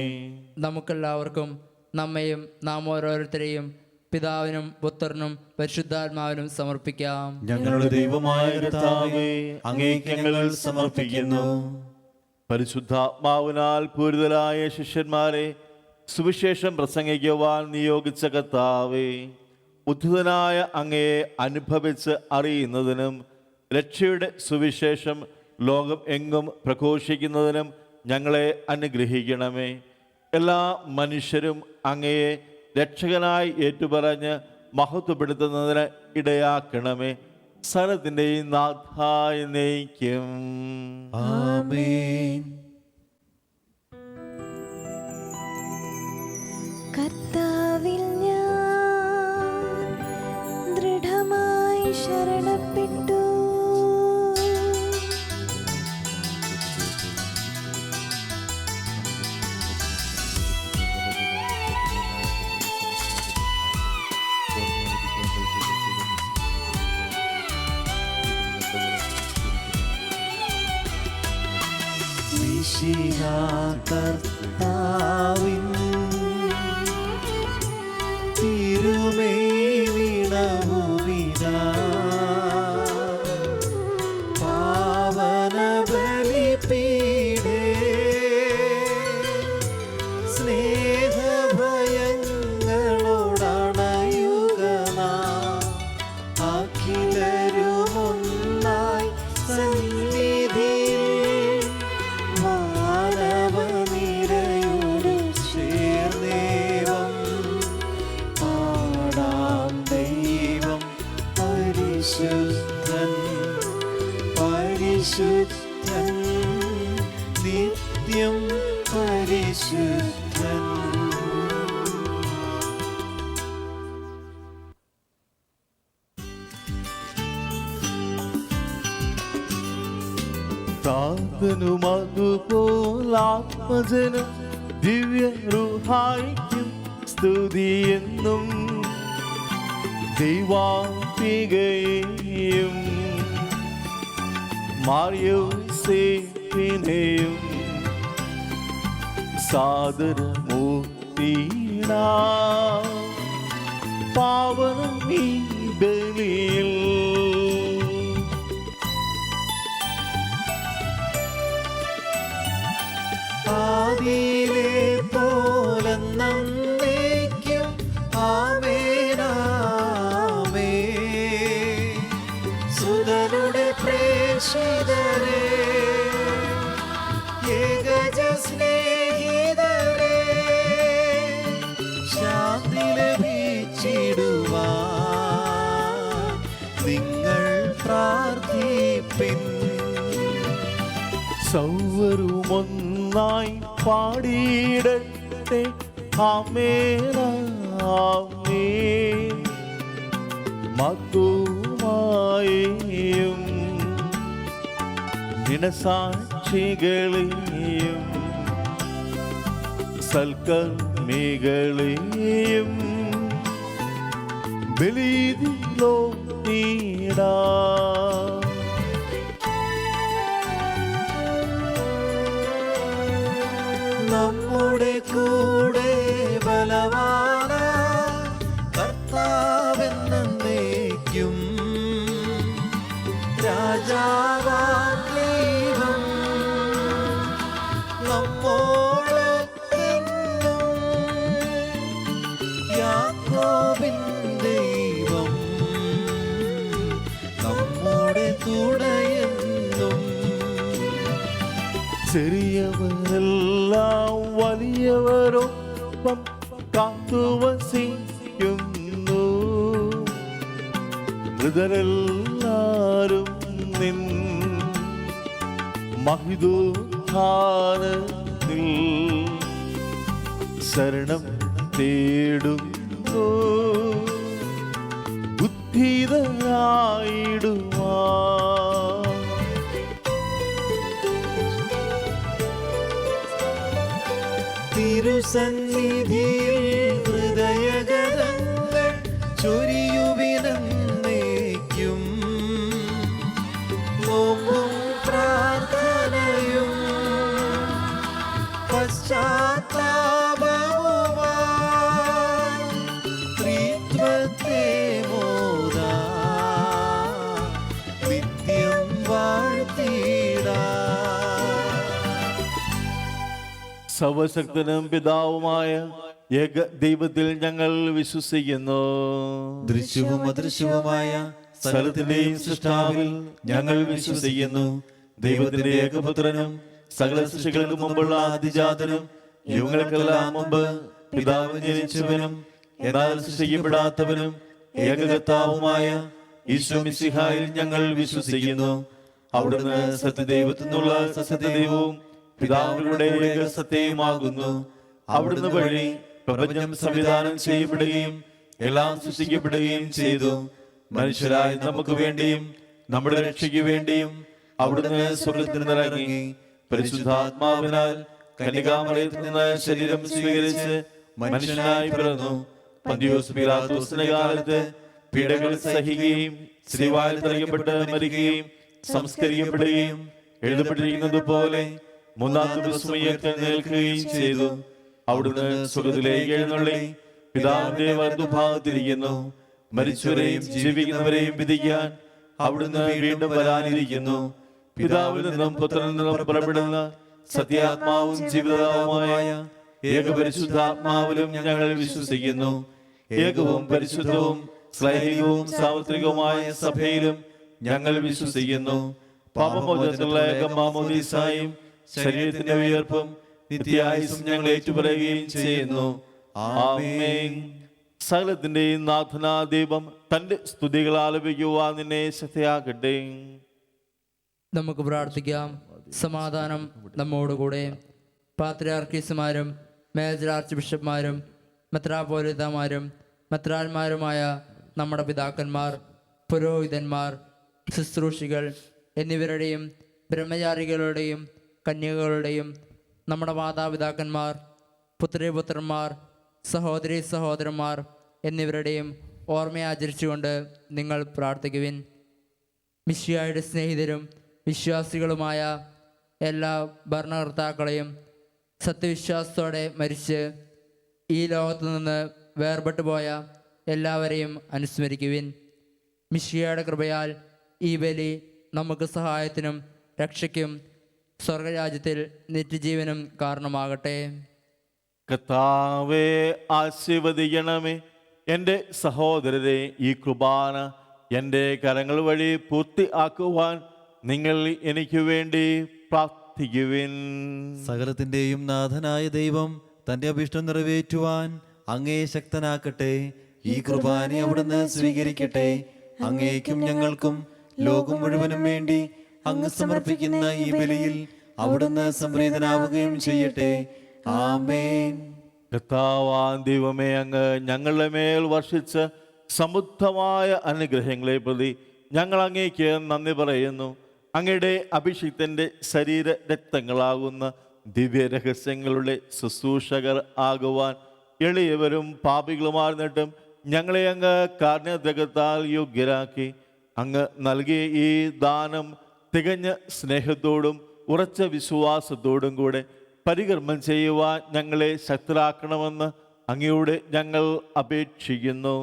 നമുക്കെല്ലാവർക്കും നമ്മയും നാം ഓരോരുത്തരെയും പിതാവിനും പുത്രനും പരിശുദ്ധാത്മാവിനും സമർപ്പിക്കാം. ഞങ്ങളുടെ ദൈവമായ കർത്താവേ, അങ്ങേക്ക് ഞങ്ങൾ സമർപ്പിക്കുന്നു. പരിശുദ്ധാത്മാവിനാൽ പൂരിതരായ ശിഷ്യന്മാരെ സുവിശേഷം പ്രസംഗിക്കുവാൻ നിയോഗിച്ച കർത്താവേ, ഉദ്ധിതനായ അങ്ങയെ അനുഭവിച്ച് അറിയുന്നതിനും രക്ഷയുടെ സുവിശേഷം ലോകം എങ്ങും പ്രഘോഷിക്കുന്നതിനും ഞങ്ങളെ അനുഗ്രഹിക്കണമേ. എല്ലാ മനുഷ്യരും അങ്ങയെ രക്ഷകനായി ഏറ്റുപറഞ്ഞ് മഹത്വപ്പെടുത്തുന്നതിന് ഇടയാക്കണമേ. സകലത്തിൻ്റെയും നാഥായ നയിക്കും. ആമേൻ. കർത്താവിൽ ഞാൻ ദൃഢമായി ശരണപ്പെട്ടു. കർത്താവിൻ തിരുമേനിണമുവിനാ പാവന ബലിപീഠേ സ്നേഹഭയങ്ങളോടണയുകനാ അഖിലരുമൊന്നായി സന്നിധിയിൽ മാനവനിരയോട് ചേർന്നേവം പാടാം. ദൈവം പരിശുദ്ധൻ പരിശുദ്ധൻ നിത്യം പരിശുദ്ധൻ. താതനും അതുപോലാത്മജനും ദിവ്യ റൂഹായിക്കും സ്തുതിയെന്നും ദൈവാംബികയെയും മാർയോസേപ്പിനെയും സാദരമൂർത്തിയിടാ പാവനമീ ബലിയിൽ. ആദിയിലെ പോലെന്നേക്കും ആമേനാമേൻ. സുതനുടെ പ്രേക്ഷിതരേ, ഏകജ സ്നേഹിതരേ, ശാന്തി ലഭിച്ചിടുവാൻ നിങ്ങൾ പ്രാർത്ഥിപ്പിൻ. സൗവരുമൊന്നായി പാടിയിടട്ടെ ആമേൻ ആമേൻ. മധുമായെയും ദിനസാക്ഷികളെയും സൽക്കർമ്മികളെയും ബലിയിലോ നീടാ. നമ്മുടെ കൂടെ ബലവാന കർത്താവെന്നേക്കും രാജാവാം ദൈവം നമ്മോടൊത്തെന്നും. യാക്കോബിൻ ദൈവം നമ്മുടെ കൂടെയെന്നും. ചെറിയവരെല്ലാം വലിയവരൊപ്പം കാത്തുവസിക്കുന്നു. മൃതരെല്ലാരും നിൻ മഹിതോദ്ധാനത്തിൽ ശരണം തേടുന്നു. ഉദ്ധിതരായിടുവാൻ തിരുസന്നിധിയിൽ ഹൃദയഗതങ്ങൾ ചൊരിയുവിനേക്കും. നോമ്പും പ്രാർത്ഥനയും പശ്ചാത്താപവുമായി ത്രിത്വത്തെ മോദാ നിത്യം വാഴ്ത്തിടാം. സർവശക്തനും പിതാവുമായ ഏക ദൈവത്തിൽ ഞങ്ങൾ വിശ്വസിക്കുന്നു. ദൃശ്യവും അദൃശ്യവുമായ സകലത്തിന്റെയും സൃഷ്ടാവിൽ ഞങ്ങൾ വിശ്വസിക്കുന്നു. ദൈവത്തിന്റെ ഏകപുത്രനും സകല സൃഷ്ടികൾക്ക് മുമ്പുള്ള ആദിജാതനും യുഗങ്ങൾക്കെല്ലാം മുമ്പ് പിതാവ് ജനിച്ചവനും എന്നാൽ സൃഷ്ടിക്കപ്പെടാത്തവനും ഏകകർത്താവുമായ ഈശോ മിശിഹായിൽ ഞങ്ങൾ വിശ്വസിക്കുന്നു. അവിടുന്ന് സത്യദൈവത്തിൽ നിന്നുള്ള സത്യദൈവവും പിതാവിലൂടെ ഏക സത്യവുമാകുന്നു. അവിടുന്ന് വഴി പ്രപഞ്ചം സംവിധാനം ചെയ്യപ്പെടുകയും എല്ലാം സൃഷ്ടിക്കപ്പെടുകയും ചെയ്തു. മനുഷ്യരായ നമുക്ക് വേണ്ടിയും നമ്മുടെ രക്ഷയ്ക്ക് വേണ്ടിയും അവിടുന്ന് സ്വർഗ്ഗത്തിൽ നിന്നിറങ്ങി പരിശുദ്ധാത്മാവിനാൽ കന്യകാമറിയത്തിൽ നിന്ന് ശരീരം സ്വീകരിച്ച് മനുഷ്യനായി പിറന്നു. പന്തിയോസ് പീലാത്തോസിന്റെ കാലത്ത് പീഡകൾ സഹിക്കുകയും ശ്രീവായിൽ തറയ്ക്കപ്പെട്ട് മരിക്കുകയും സംസ്കരിക്കപ്പെടുകയും എഴുതപ്പെട്ടിരിക്കുന്നത് പോലെ മൂന്നാം ദിവസം ഉയർത്തെഴുന്നേൽക്കുകയും ചെയ്തു. അവിടുന്ന് സ്വർഗ്ഗത്തിലേക്ക് എഴുന്നള്ളി പിതാവിന്റെ വലതുഭാഗത്തിരിക്കുന്നു. മരിച്ചവരെയും ജീവിക്കുന്നവരെയും വിധിക്കാൻ അവിടുന്ന് വീണ്ടും വരാനിരിക്കുന്നു. പിതാവിൽ നിന്നും പുത്രനിൽ നിന്നും പുറപ്പെടുന്ന സത്യാത്മാവും ജീവിതാവുമായ ഏകപരിശുദ്ധാത്മാവിലും ഞങ്ങൾ വിശ്വസിക്കുന്നു. ഏകവും പരിശുദ്ധവും ശ്ലൈഹികവും സാർവത്രികവുമായ സഭയിലും ഞങ്ങൾ വിശ്വസിക്കുന്നു. പാപമോചനത്തിലുള്ള ഏകമാമോദീസായും ശരീരത്തിന്റെ ഉയർപ്പും നിത്യായുസ്സും ഞങ്ങൾ ഏറ്റുപറയുകയും ചെയ്യുന്നു. ആമേൻ. സകലത്തിന്റെയും നാഥനാ ദൈവം തന്റെ സ്തുതികൾ ആലപിക്കുവാൻ നിന്നെ ശക്തിയാക്കട്ടെ. നമുക്ക് പ്രാർത്ഥിക്കാം. സമാധാനം നമ്മോടുകൂടെ. പാത്രിയാർക്കീസുമാരും മേജർ ആർച്ച് ബിഷപ്പ്മാരും മെത്രാപ്പോലിത്തമാരും മെത്രാന്മാരുമായ നമ്മുടെ പിതാക്കന്മാർ, പുരോഹിതന്മാർ, ശുശ്രൂഷികൾ എന്നിവരുടെയും ബ്രഹ്മചാരികളുടെയും കന്യകകളുടെയും നമ്മുടെ മാതാപിതാക്കന്മാർ, പുത്രീപുത്രന്മാർ, സഹോദരീ സഹോദരന്മാർ എന്നിവരുടെയും ഓർമ്മയാചരിച്ചുകൊണ്ട് നിങ്ങൾ പ്രാർത്ഥിക്കുവിൻ. മിശിഹായുടെ സ്നേഹിതരും വിശ്വാസികളുമായ എല്ലാ ഭരണകർത്താക്കളെയും സത്യവിശ്വാസത്തോടെ മരിച്ച് ഈ ലോകത്തു നിന്ന് വേർപെട്ടു പോയ എല്ലാവരെയും അനുസ്മരിക്കുവിൻ. മിശിഹായുടെ കൃപയാൽ ഈ ബലി നമുക്ക് സഹായത്തിനും രക്ഷയ്ക്കും സ്വർഗരാജ്യത്തിൽ നിത്യജീവനും കാരണമാകട്ടെ. കർത്താവേ, ആശീർവദിക്കണമേ. എൻ്റെ സഹോദരരെ, ഈ കുർബാന എൻ്റെ കരങ്ങൾ വഴി പൂർത്തിയാക്കുവാൻ നിങ്ങൾ എനിക്ക് വേണ്ടി പ്രാർത്ഥിക്കുവിൻ. സകലത്തിന്റെയും നാഥനായ ദൈവം തന്റെ അഭിഷ്ടം നിറവേറ്റുവാൻ അങ്ങേ ശക്തനാക്കട്ടെ. ഈ കുർബാന അവിടുന്ന് സ്വീകരിക്കട്ടെ. അങ്ങേക്കും ഞങ്ങൾക്കും ലോകം മുഴുവനും വേണ്ടി അങ്ങ് സമർപ്പിക്കുന്ന ഈ ബലിയിൽ അവിടുന്ന് സംപ്രീതനാവുകയും ചെയ്യട്ടെ. ആമേൻ. കർത്താവാൻ ദൈവമേ, അങ്ങ് ഞങ്ങളുടെ മേൽ വർഷിച്ച സമൃദ്ധമായ അനുഗ്രഹങ്ങളെ പ്രതി ഞങ്ങൾ അങ്ങേക്ക് നന്ദി പറയുന്നു. അങ്ങയുടെ അഭിഷിക്തന്റെ ശരീര രക്തങ്ങളാകുന്ന ദിവ്യ രഹസ്യങ്ങളുടെ ശുശ്രൂഷകർ ആകുവാൻ എളിയവരും പാപികളുമാർന്നിട്ടും ഞങ്ങളെ അങ്ങ് കാരുണ്യത്താൽ യോഗ്യരാക്കി. അങ്ങ് നൽകിയ ഈ ദാനം തികഞ്ഞ സ്നേഹത്തോടും ഉറച്ച വിശ്വാസത്തോടും കൂടെ പരികർമ്മം ചെയ്യുവാൻ ഞങ്ങളെ ശക്തരാക്കണമെന്ന് അങ്ങയോട് ഞങ്ങൾ അപേക്ഷിക്കുന്നു.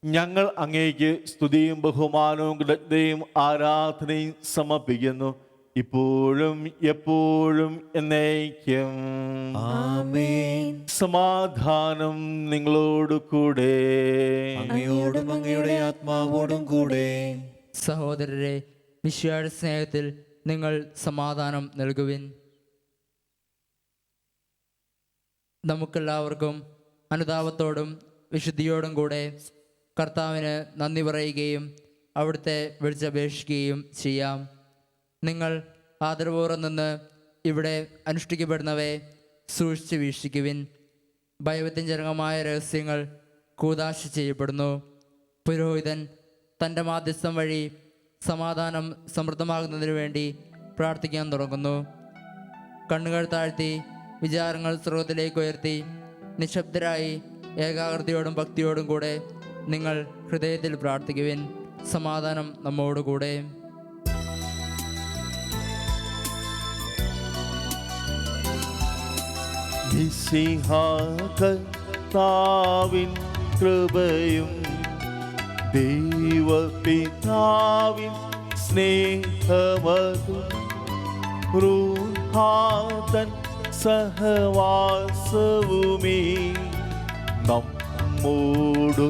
ഞങ്ങൾ അങ്ങേക്ക് സ്തുതിയും ബഹുമാനവും കൃതജ്ഞതയും ആരാധനയും സമർപ്പിക്കുന്നു, ഇപ്പോഴും എപ്പോഴും എന്നേക്കും. ആമേൻ. സമാധാനം നിങ്ങളോട് കൂടെ. അങ്ങയോടും അങ്ങയുടെ ആത്മാവോടും കൂടെ. സഹോദരരെ, മിശിഹായുടെ സ്നേഹത്തിൽ നിങ്ങൾ സമാധാനം നൽകുവിൻ. നമുക്കെല്ലാവർക്കും അനുതാപത്തോടും വിശുദ്ധിയോടും കൂടെ കർത്താവിന് നന്ദി പറയുകയും അവിടുത്തെ വിളിച്ചപേക്ഷിക്കുകയും ചെയ്യാം. നിങ്ങൾ ആദരപൂർവ്വം നിന്ന് ഇവിടെ അനുഷ്ഠിക്കപ്പെടുന്നവയെ സൂക്ഷിച്ച് വീക്ഷിക്കുവിൻ. ഭയഭക്തിജനകമായ രഹസ്യങ്ങൾ കൂദാശ ചെയ്യപ്പെടുന്നു. പുരോഹിതൻ തൻ്റെ മാധ്യസ്ഥം വഴി സമാധാനം സമൃദ്ധമാകുന്നതിനു വേണ്ടി പ്രാർത്ഥിക്കാൻ തുടങ്ങുന്നു. കണ്ണുകൾ താഴ്ത്തി വിചാരങ്ങൾ സ്രോതത്തിലേക്ക് ഉയർത്തി നിശബ്ദരായി ഏകാഗ്രതയോടും ഭക്തിയോടും കൂടെ നിങ്ങൾ ഹൃദയത്തിൽ പ്രാർത്ഥിക്കുവിൻ. സമാധാനം നമ്മോടുകൂടെ. കർത്താവിൻ കൃപയും ദൈവപിതാവിൻ സ്നേഹമതും റൂഹാതൻ സഹവാസവുമേ നമ്മോടു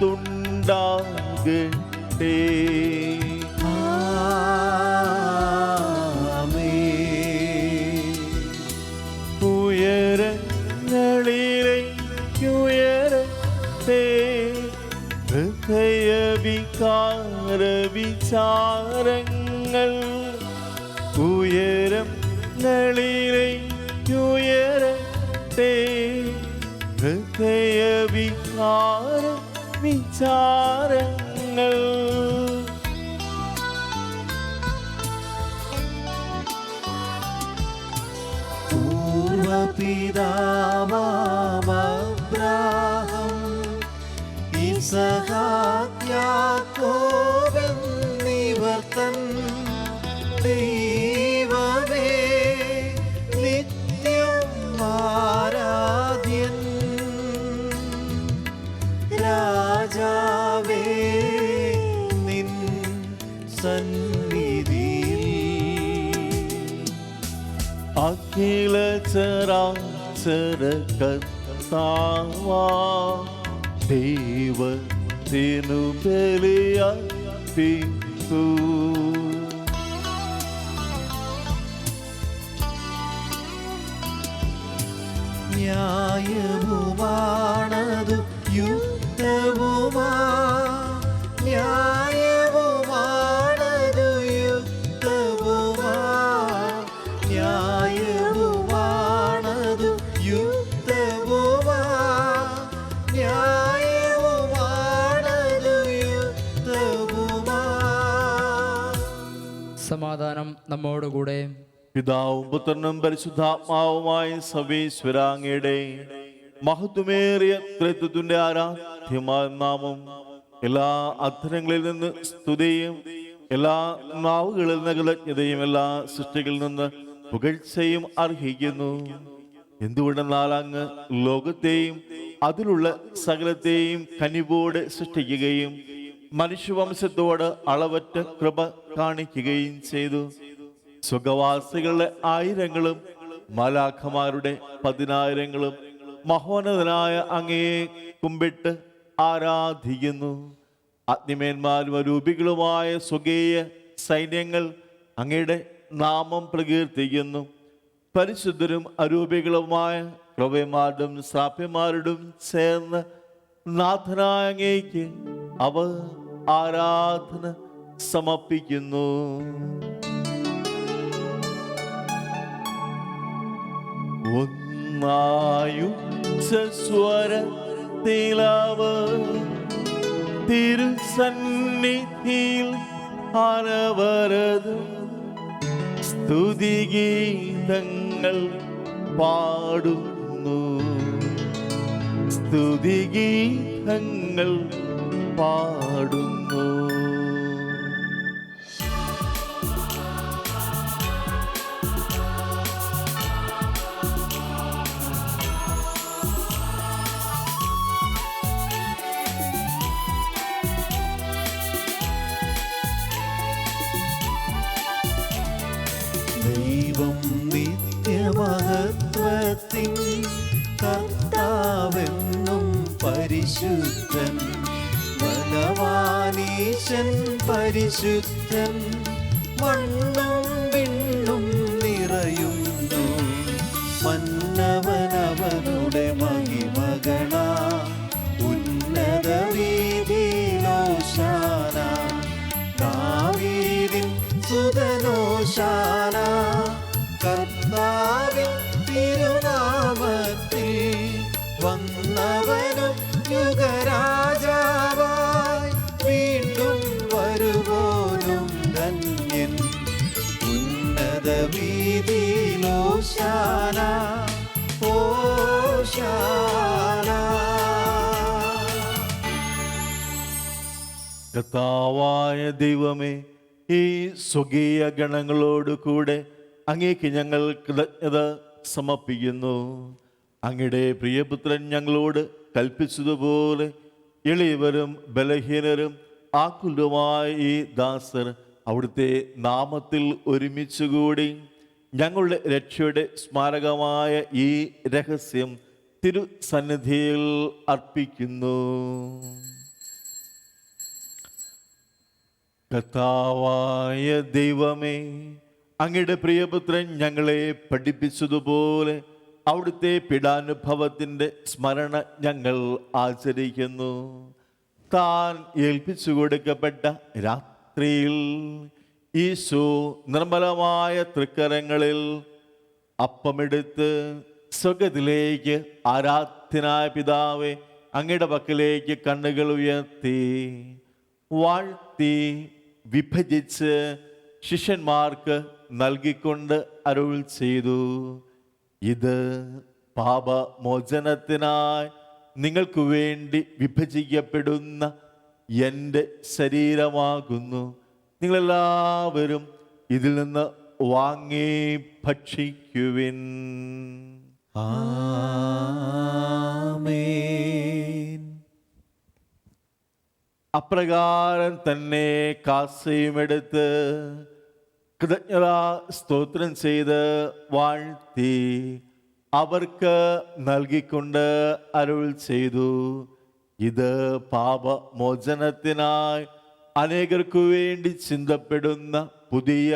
തുണ്ടാകട്ടെ. ഉയരങ്ങളിലേക്കുയരട്ടെ ഹൃദയവികാര വിചാരങ്ങൾ. ഉയരങ്ങളിലേക്കുയരട്ടെ ഹൃദയവികാര വിചാരങ്ങൾ. പൂർവപിതാവാം ഇസഹാക്ക് യാക്കോബെന്നിവർ തൻ ദൈവമേ നിത്യം ആരാധ്യൻ രാജാവേ നിൻ സന്നിധിയിൽ അഖില ചരാചര കർത്താവാ ദൈവത്തിനു ബലിയർപ്പിക്കൂ. ന്യായവുമാണതു യുക്തവുമാ ന്യായവുമാണതു യുക്തവുമാ ന്യായവുമാണതു യുക്തവുമാ ന്യായവുമാണതു യുക്തവുമാ. സമാധാനം നമ്മോടുകൂടെ. പിതാവും പുത്രനും പരിശുദ്ധാത്മാവുമായ സർവേശ്വരാങ്ങയുടെ മഹത്വമേറിയ ത്രിത്വത്തിന്റെ ആരാധ്യമായ നാമം എല്ലാ അധരങ്ങളിൽ നിന്ന് സ്തുതിയും എല്ലാ നാവുകളിൽ നിന്ന് കൃതജ്ഞതയും എല്ലാ സൃഷ്ടികളിൽ നിന്ന് പുകഴ്ചയും അർഹിക്കുന്നു. എന്തുകൊണ്ടെന്നാൽ അങ്ങ് ലോകത്തെയും അതിലുള്ള സകലത്തെയും കനിവോടെ സൃഷ്ടിക്കുകയും മനുഷ്യവംശത്തോട് അളവറ്റ കൃപ കാണിക്കുകയും ചെയ്തു. സ്വർഗവാസികളുടെ ആയിരങ്ങളും മാലാഖമാരുടെ 10,000ങ്ങളും മഹോന്നതനായ അങ്ങയെ കുമ്പിട്ട് ആരാധിക്കുന്നു. അഗ്നിമേന്മാരും അരൂപികളുമായ സ്വകീയ സൈന്യങ്ങൾ അങ്ങയുടെ നാമം പ്രകീർത്തിക്കുന്നു. പരിശുദ്ധരും അരൂപികളുമായ പ്രവ്യന്മാരുടെയും ശ്രാപ്യന്മാരുടെയും ചേർന്ന് നാഥനായ അങ്ങേക്ക് അവർ ആരാധന സമർപ്പിക്കുന്നു. ഒന്നായുസ്വരത്തിലവർ തിരുസന്നിധിയിൽ അനവരതും സ്തുതിഗീതങ്ങൾ പാടുന്നു. സ്തുതിഗീതങ്ങൾ പാടുന്നു. ദൈവം നിത്യമഹത്വത്തിൻ കർത്താവെന്നും പരിശുദ്ധൻ ബലവാനീശൻ പരിശുദ്ധൻ മണ്ണും വിണ്ണും നിറയുന്നു മന്നവനവനുടെ മഹിമകള ഉന്നത വീതിയിലോശാന ദാവീദിൻ സുതനോശാന കർത്താവിൻ തിരുനാമത്തിൽ വന്നവനും യുഗരാജാവായി വീണ്ടും വരുവോനും ധന്യൻ ഉന്നത വീതിയിലോശാന ഓശാന. കർത്താവായ ദൈവമേ, ഈ സ്വകീയ ഗണങ്ങളോട് കൂടെ അങ്ങേക്ക് ഞങ്ങൾ കൃതജ്ഞത സമർപ്പിക്കുന്നു. അങ്ങയുടെ പ്രിയപുത്രൻ ഞങ്ങളോട് കൽപ്പിച്ചതുപോലെ എളിയവരും ബലഹീനരും ആകുലമായ ഈ ദാസർ അവിടുത്തെ നാമത്തിൽ ഒരുമിച്ചുകൂടി ഞങ്ങളുടെ രക്ഷയുടെ സ്മാരകമായ ഈ രഹസ്യം തിരുസന്നിധിയിൽ അർപ്പിക്കുന്നു. കർത്താവായ ദൈവമേ, അങ്ങയുടെ പ്രിയപുത്രൻ ഞങ്ങളെ പഠിപ്പിച്ചതുപോലെ അവിടുത്തെ പീഡാനുഭവത്തിൻ്റെ സ്മരണ ഞങ്ങൾ ആചരിക്കുന്നു. താൻ ഏൽപ്പിച്ചു കൊടുക്കപ്പെട്ട രാത്രിയിൽ ഈശോ നിർമ്മലമായ തൃക്കരങ്ങളിൽ അപ്പമെടുത്ത് സ്വർഗ്ഗത്തിലേക്ക് ആരാധ്യനായ പിതാവേ അങ്ങയുടെ പക്കലേക്ക് കണ്ണുകൾ ഉയർത്തി വാഴ്ത്തി വിഭജിച്ച് ശിഷ്യന്മാർക്ക് നൽകിക്കൊണ്ട് അരുൾ ചെയ്തു, ഇത് പാപമോചനത്തിനായി നിങ്ങൾക്ക് വേണ്ടി വിഭജിക്കപ്പെടുന്ന എൻ്റെ ശരീരമാകുന്നു. നിങ്ങളെല്ലാവരും ഇതിൽ നിന്ന് വാങ്ങി ഭക്ഷിക്കുവിൻ. ആമേൻ. അപ്രകാരം തന്നെ കാസയുമെടുത്ത് കൃതജ്ഞതാ സ്തോത്രം ചെയ്ത് വാഴ്ത്തി അവർക്ക് നൽകിക്കൊണ്ട് അരുൾ ചെയ്തു, ഇത് പാപമോചനത്തിനായി അനേകർക്കു വേണ്ടി ചിന്തപ്പെടുന്ന പുതിയ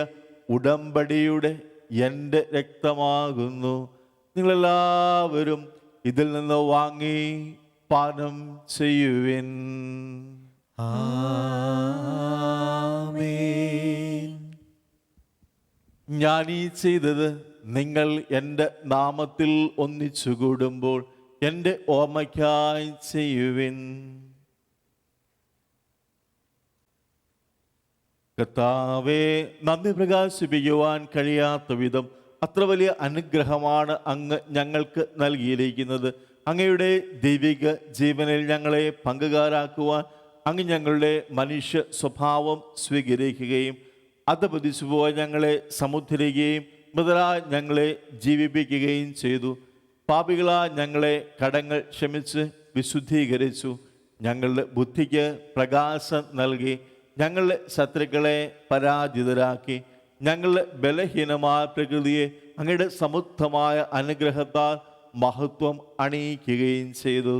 ഉടമ്പടിയുടെ എൻ്റെ രക്തമാകുന്നു. നിങ്ങളെല്ലാവരും ഇതിൽ നിന്ന് വാങ്ങി പാനം ചെയ്യുവിൻ. ആമേൻ. ഞാൻ ഈ ചെയ്തത് നിങ്ങൾ എൻ്റെ നാമത്തിൽ ഒന്നിച്ചു കൂടുമ്പോൾ എൻ്റെ ഓർമ്മയ്ക്കായി ചെയ്യുവിൻ. കർത്താവേ, നന്ദി പ്രകാശിപ്പിക്കുവാൻ കഴിയാത്ത വിധം അത്ര വലിയ അനുഗ്രഹമാണ് അങ്ങ് ഞങ്ങൾക്ക് നൽകിയിരിക്കുന്നത്. അങ്ങയുടെ ദൈവിക ജീവനിൽ ഞങ്ങളെ പങ്കുകാരാക്കുവാൻ അങ്ങ് ഞങ്ങളുടെ മനുഷ്യ സ്വഭാവം സ്വീകരിക്കുകയും അധപതിച്ചു പോയ ഞങ്ങളെ സമുദ്ധരിക്കുകയും മൃതരായി ഞങ്ങളെ ജീവിപ്പിക്കുകയും ചെയ്തു. പാപികളാ ഞങ്ങളെ കടങ്ങൾ ക്ഷമിച്ച് വിശുദ്ധീകരിച്ചു. ഞങ്ങളുടെ ബുദ്ധിക്ക് പ്രകാശം നൽകി ഞങ്ങളുടെ ശത്രുക്കളെ പരാജിതരാക്കി. ഞങ്ങളുടെ ബലഹീനമായ പ്രകൃതിയെ അങ്ങയുടെ സമൃദ്ധമായ അനുഗ്രഹത്താൽ മഹത്വം അണിയിക്കുകയും ചെയ്തു.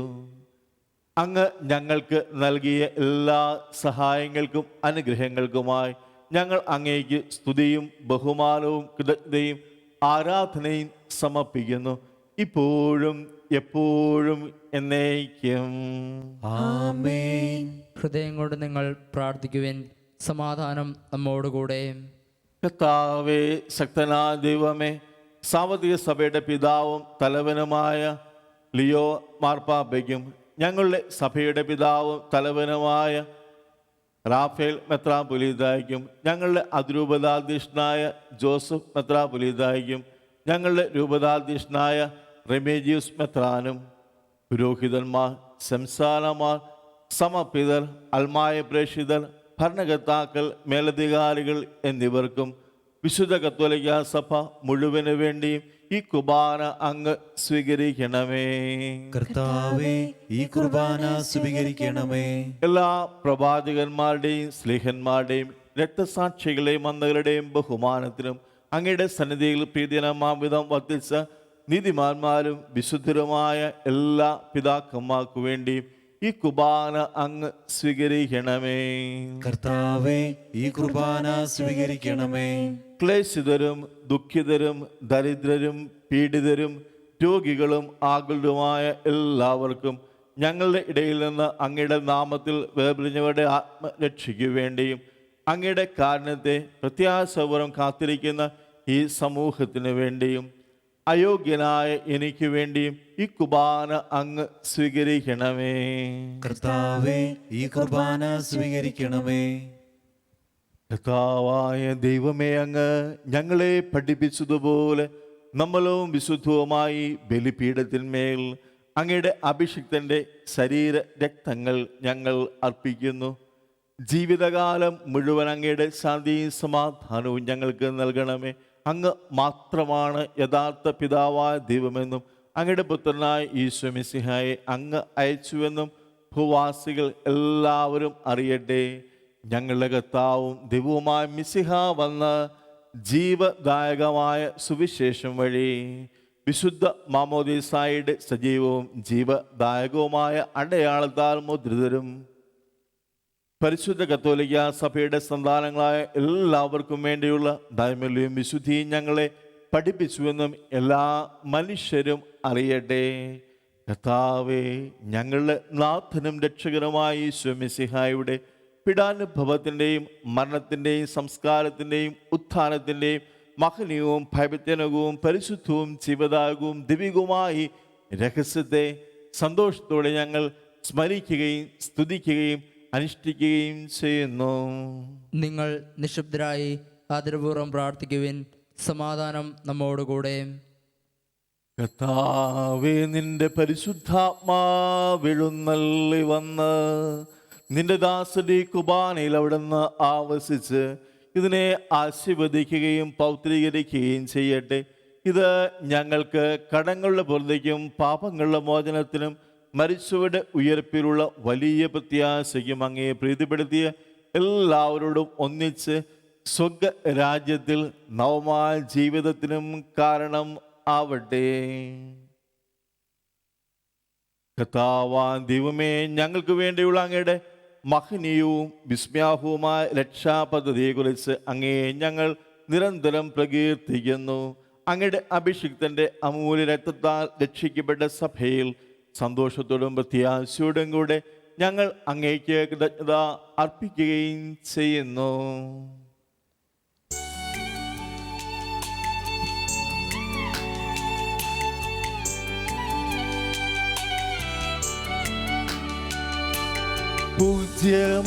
അങ്ങ് ഞങ്ങൾക്ക് നൽകിയ എല്ലാ സഹായങ്ങൾക്കും അനുഗ്രഹങ്ങൾക്കുമായി ഞങ്ങൾ അങ്ങേക്ക് സ്തുതിയും ബഹുമാനവും കൃതജ്ഞതയും ആരാധനയും സമർപ്പിക്കുന്നു, ഇപ്പോഴും എപ്പോഴും എന്നേക്കും. ആമേൻ. ഹൃദയം കൊണ്ട് നിങ്ങൾ പ്രാർത്ഥിക്കുവിൻ. സമാധാനം നമ്മോടുകൂടെ. കർത്താവേ, ശക്തനായ ദൈവമേ, സാർവത്രിക സഭയുടെ പിതാവും തലവനുമായ ലിയോ മാർപ്പാപ്പയ്ക്കും ഞങ്ങളുടെ സഭയുടെ പിതാവും തലവനുമായ റാഫേൽ മെത്രാപ്പൊലീത്തായ്ക്കും ഞങ്ങളുടെ അതിരൂപതാധ്യക്ഷനായ ജോസഫ് മെത്രാപ്പൊലീത്തായ്ക്കും ഞങ്ങളുടെ രൂപതാധ്യക്ഷനായ റെമേജിയൂസ് മെത്രാനും പുരോഹിതന്മാർ, സംസ്ഥാനമാർ, സമർപ്പിതർ, അൽമായ പ്രേക്ഷിതർ, ഭരണകർത്താക്കൾ, മേലധികാരികൾ എന്നിവർക്കും വിശുദ്ധ കത്തോലിക്ക സഭ മുഴുവന് വേണ്ടിയും ഈ കുർബാന അങ്ങ് സ്വീകരിക്കണമേ. കർത്താവേ, ഈ കുർബാന സ്വീകരിക്കണമേ. എല്ലാ പ്രവാചകന്മാരുടെയും സ്ലീഹന്മാരുടെയും രക്തസാക്ഷികളെയും അന്തകളുടെയും ബഹുമാനത്തിനും അങ്ങയുടെ സന്നിധിയിൽ പ്രീതിനമാവിധം വർദ്ധിച്ച നീതിമാന്മാരും വിശുദ്ധരുമായ എല്ലാ പിതാക്കന്മാർക്കു വേണ്ടിയും ഈ കുർബാന അങ്ങ് സ്വീകരിക്കണമേ. കർത്താവേ, ഈ കുർബാന സ്വീകരിക്കണമേ. ക്ലേശിതരും ദുഃഖിതരും ദരിദ്രരും പീഡിതരും രോഗികളും ആകുലരുമായ എല്ലാവർക്കും ഞങ്ങളുടെ ഇടയിൽ നിന്ന് അങ്ങയുടെ നാമത്തിൽ വേർപിരിഞ്ഞവരുടെ ആത്മരക്ഷയ്ക്കു വേണ്ടിയും അങ്ങയുടെ കാരുണ്യത്തെ പ്രത്യാശപൂർവ്വം കാത്തിരിക്കുന്ന ഈ സമൂഹത്തിന് വേണ്ടിയും അയോഗ്യനായ എനിക്ക് വേണ്ടിയും ഈ കുർബാന അങ്ങ് സ്വീകരിക്കണമേ. കർത്താവേ, ഈ കുർബാന സ്വീകരിക്കണമേ. കർത്താവായ ദൈവമേ, അങ്ങ് ഞങ്ങളെ പഠിപ്പിച്ചതുപോലെ നമ്മളും വിശുദ്ധവുമായി ബലിപീഠത്തിന്മേൽ അങ്ങയുടെ അഭിഷിക്തന്റെ ശരീര രക്തങ്ങൾ ഞങ്ങൾ അർപ്പിക്കുന്നു. ജീവിതകാലം മുഴുവൻ അങ്ങയുടെ ശാന്തിയും സമാധാനവും ഞങ്ങൾക്ക് നൽകണമേ. അങ്ങ് മാത്രമാണ് യഥാർത്ഥ പിതാവായ ദൈവമെന്നും അങ്ങയുടെ പുത്രനായ ഈശോ മിശിഹായെ അങ്ങ് അയച്ചുവെന്നും ഭൂവാസികൾ എല്ലാവരും അറിയട്ടെ. ഞങ്ങളുടെ കർത്താവും ദൈവവുമായ മിശിഹ വന്ന് ജീവദായകമായ സുവിശേഷം വഴി വിശുദ്ധ മാമോദീസായുടെ സജീവവും ജീവദായകവുമായ അടയാളത്താൽ മുദ്രിതരും പരിശുദ്ധ കത്തോലിക്ക സഭയുടെ സന്താനങ്ങളായ എല്ലാവർക്കും വേണ്ടിയുള്ള നൈർമല്യവും വിശുദ്ധിയും ഞങ്ങളെ പഠിപ്പിച്ചുവെന്നും എല്ലാ മനുഷ്യരും അറിയട്ടെ. കർത്താവേ, ഞങ്ങളുടെ നാഥനും രക്ഷകനുമായ ഈശോ മിശിഹായുടെ പീഡാനുഭവത്തിൻ്റെയും മരണത്തിൻ്റെയും സംസ്കാരത്തിൻ്റെയും ഉത്ഥാനത്തിൻ്റെയും മഹനീയവും ഭയഭക്തനകവും പരിശുദ്ധവും ജീവദായകവും ദിവ്യവുമായി രഹസ്യത്തെ സന്തോഷത്തോടെ ഞങ്ങൾ സ്മരിക്കുകയും സ്തുതിക്കുകയും അനുഷ്ഠിക്കുകയും ചെയ്യുന്നു. നിങ്ങൾ നിശബ്ദരായി ആദരപൂർവ്വം പ്രാർത്ഥിക്കുവിൻ. സമാധാനം നമ്മോടുകൂടെ. കർത്താവേ, നിന്റെ പരിശുദ്ധാത്മാവെഴുന്നള്ളി വന്ന് നിന്റെ ദാസന്റെ കുർബാനയിൽ അവിടുന്ന് ആവസിച്ച് ഇതിനെ ആശീർവദിക്കുകയും പൗത്രീകരിക്കുകയും ചെയ്യട്ടെ. ഇത് ഞങ്ങൾക്ക് കടങ്ങളുടെ പൂർത്തിക്കും പാപങ്ങളുടെ മോചനത്തിനും മരിച്ചവരുടെ ഉയർപ്പിലുള്ള വലിയ പ്രത്യാശയ്ക്കും അങ്ങയെ പ്രീതിപ്പെടുത്തിയ എല്ലാവരോടും ഒന്നിച്ച് സ്വർഗ രാജ്യത്തിൽ നവമായ ജീവിതത്തിനും കാരണം ആവട്ടെ. കർത്താവാൻ ദൈവമേ, ഞങ്ങൾക്ക് വേണ്ടിയുള്ള അങ്ങയുടെ മഹനീയവും വിസ്മയാഹവുമായ രക്ഷാപദ്ധതിയെക്കുറിച്ച് അങ്ങയെ ഞങ്ങൾ നിരന്തരം പ്രകീർത്തിക്കുന്നു. അങ്ങയുടെ അഭിഷിക്തന്റെ അമൂല്യ രക്തത്താൽ രക്ഷിക്കപ്പെട്ട സഭയിൽ സന്തോഷത്തോടും പ്രത്യാശയോടും കൂടെ ഞങ്ങൾ അങ്ങേക്ക് കൃതജ്ഞത അർപ്പിക്കുകയും ചെയ്യുന്നു.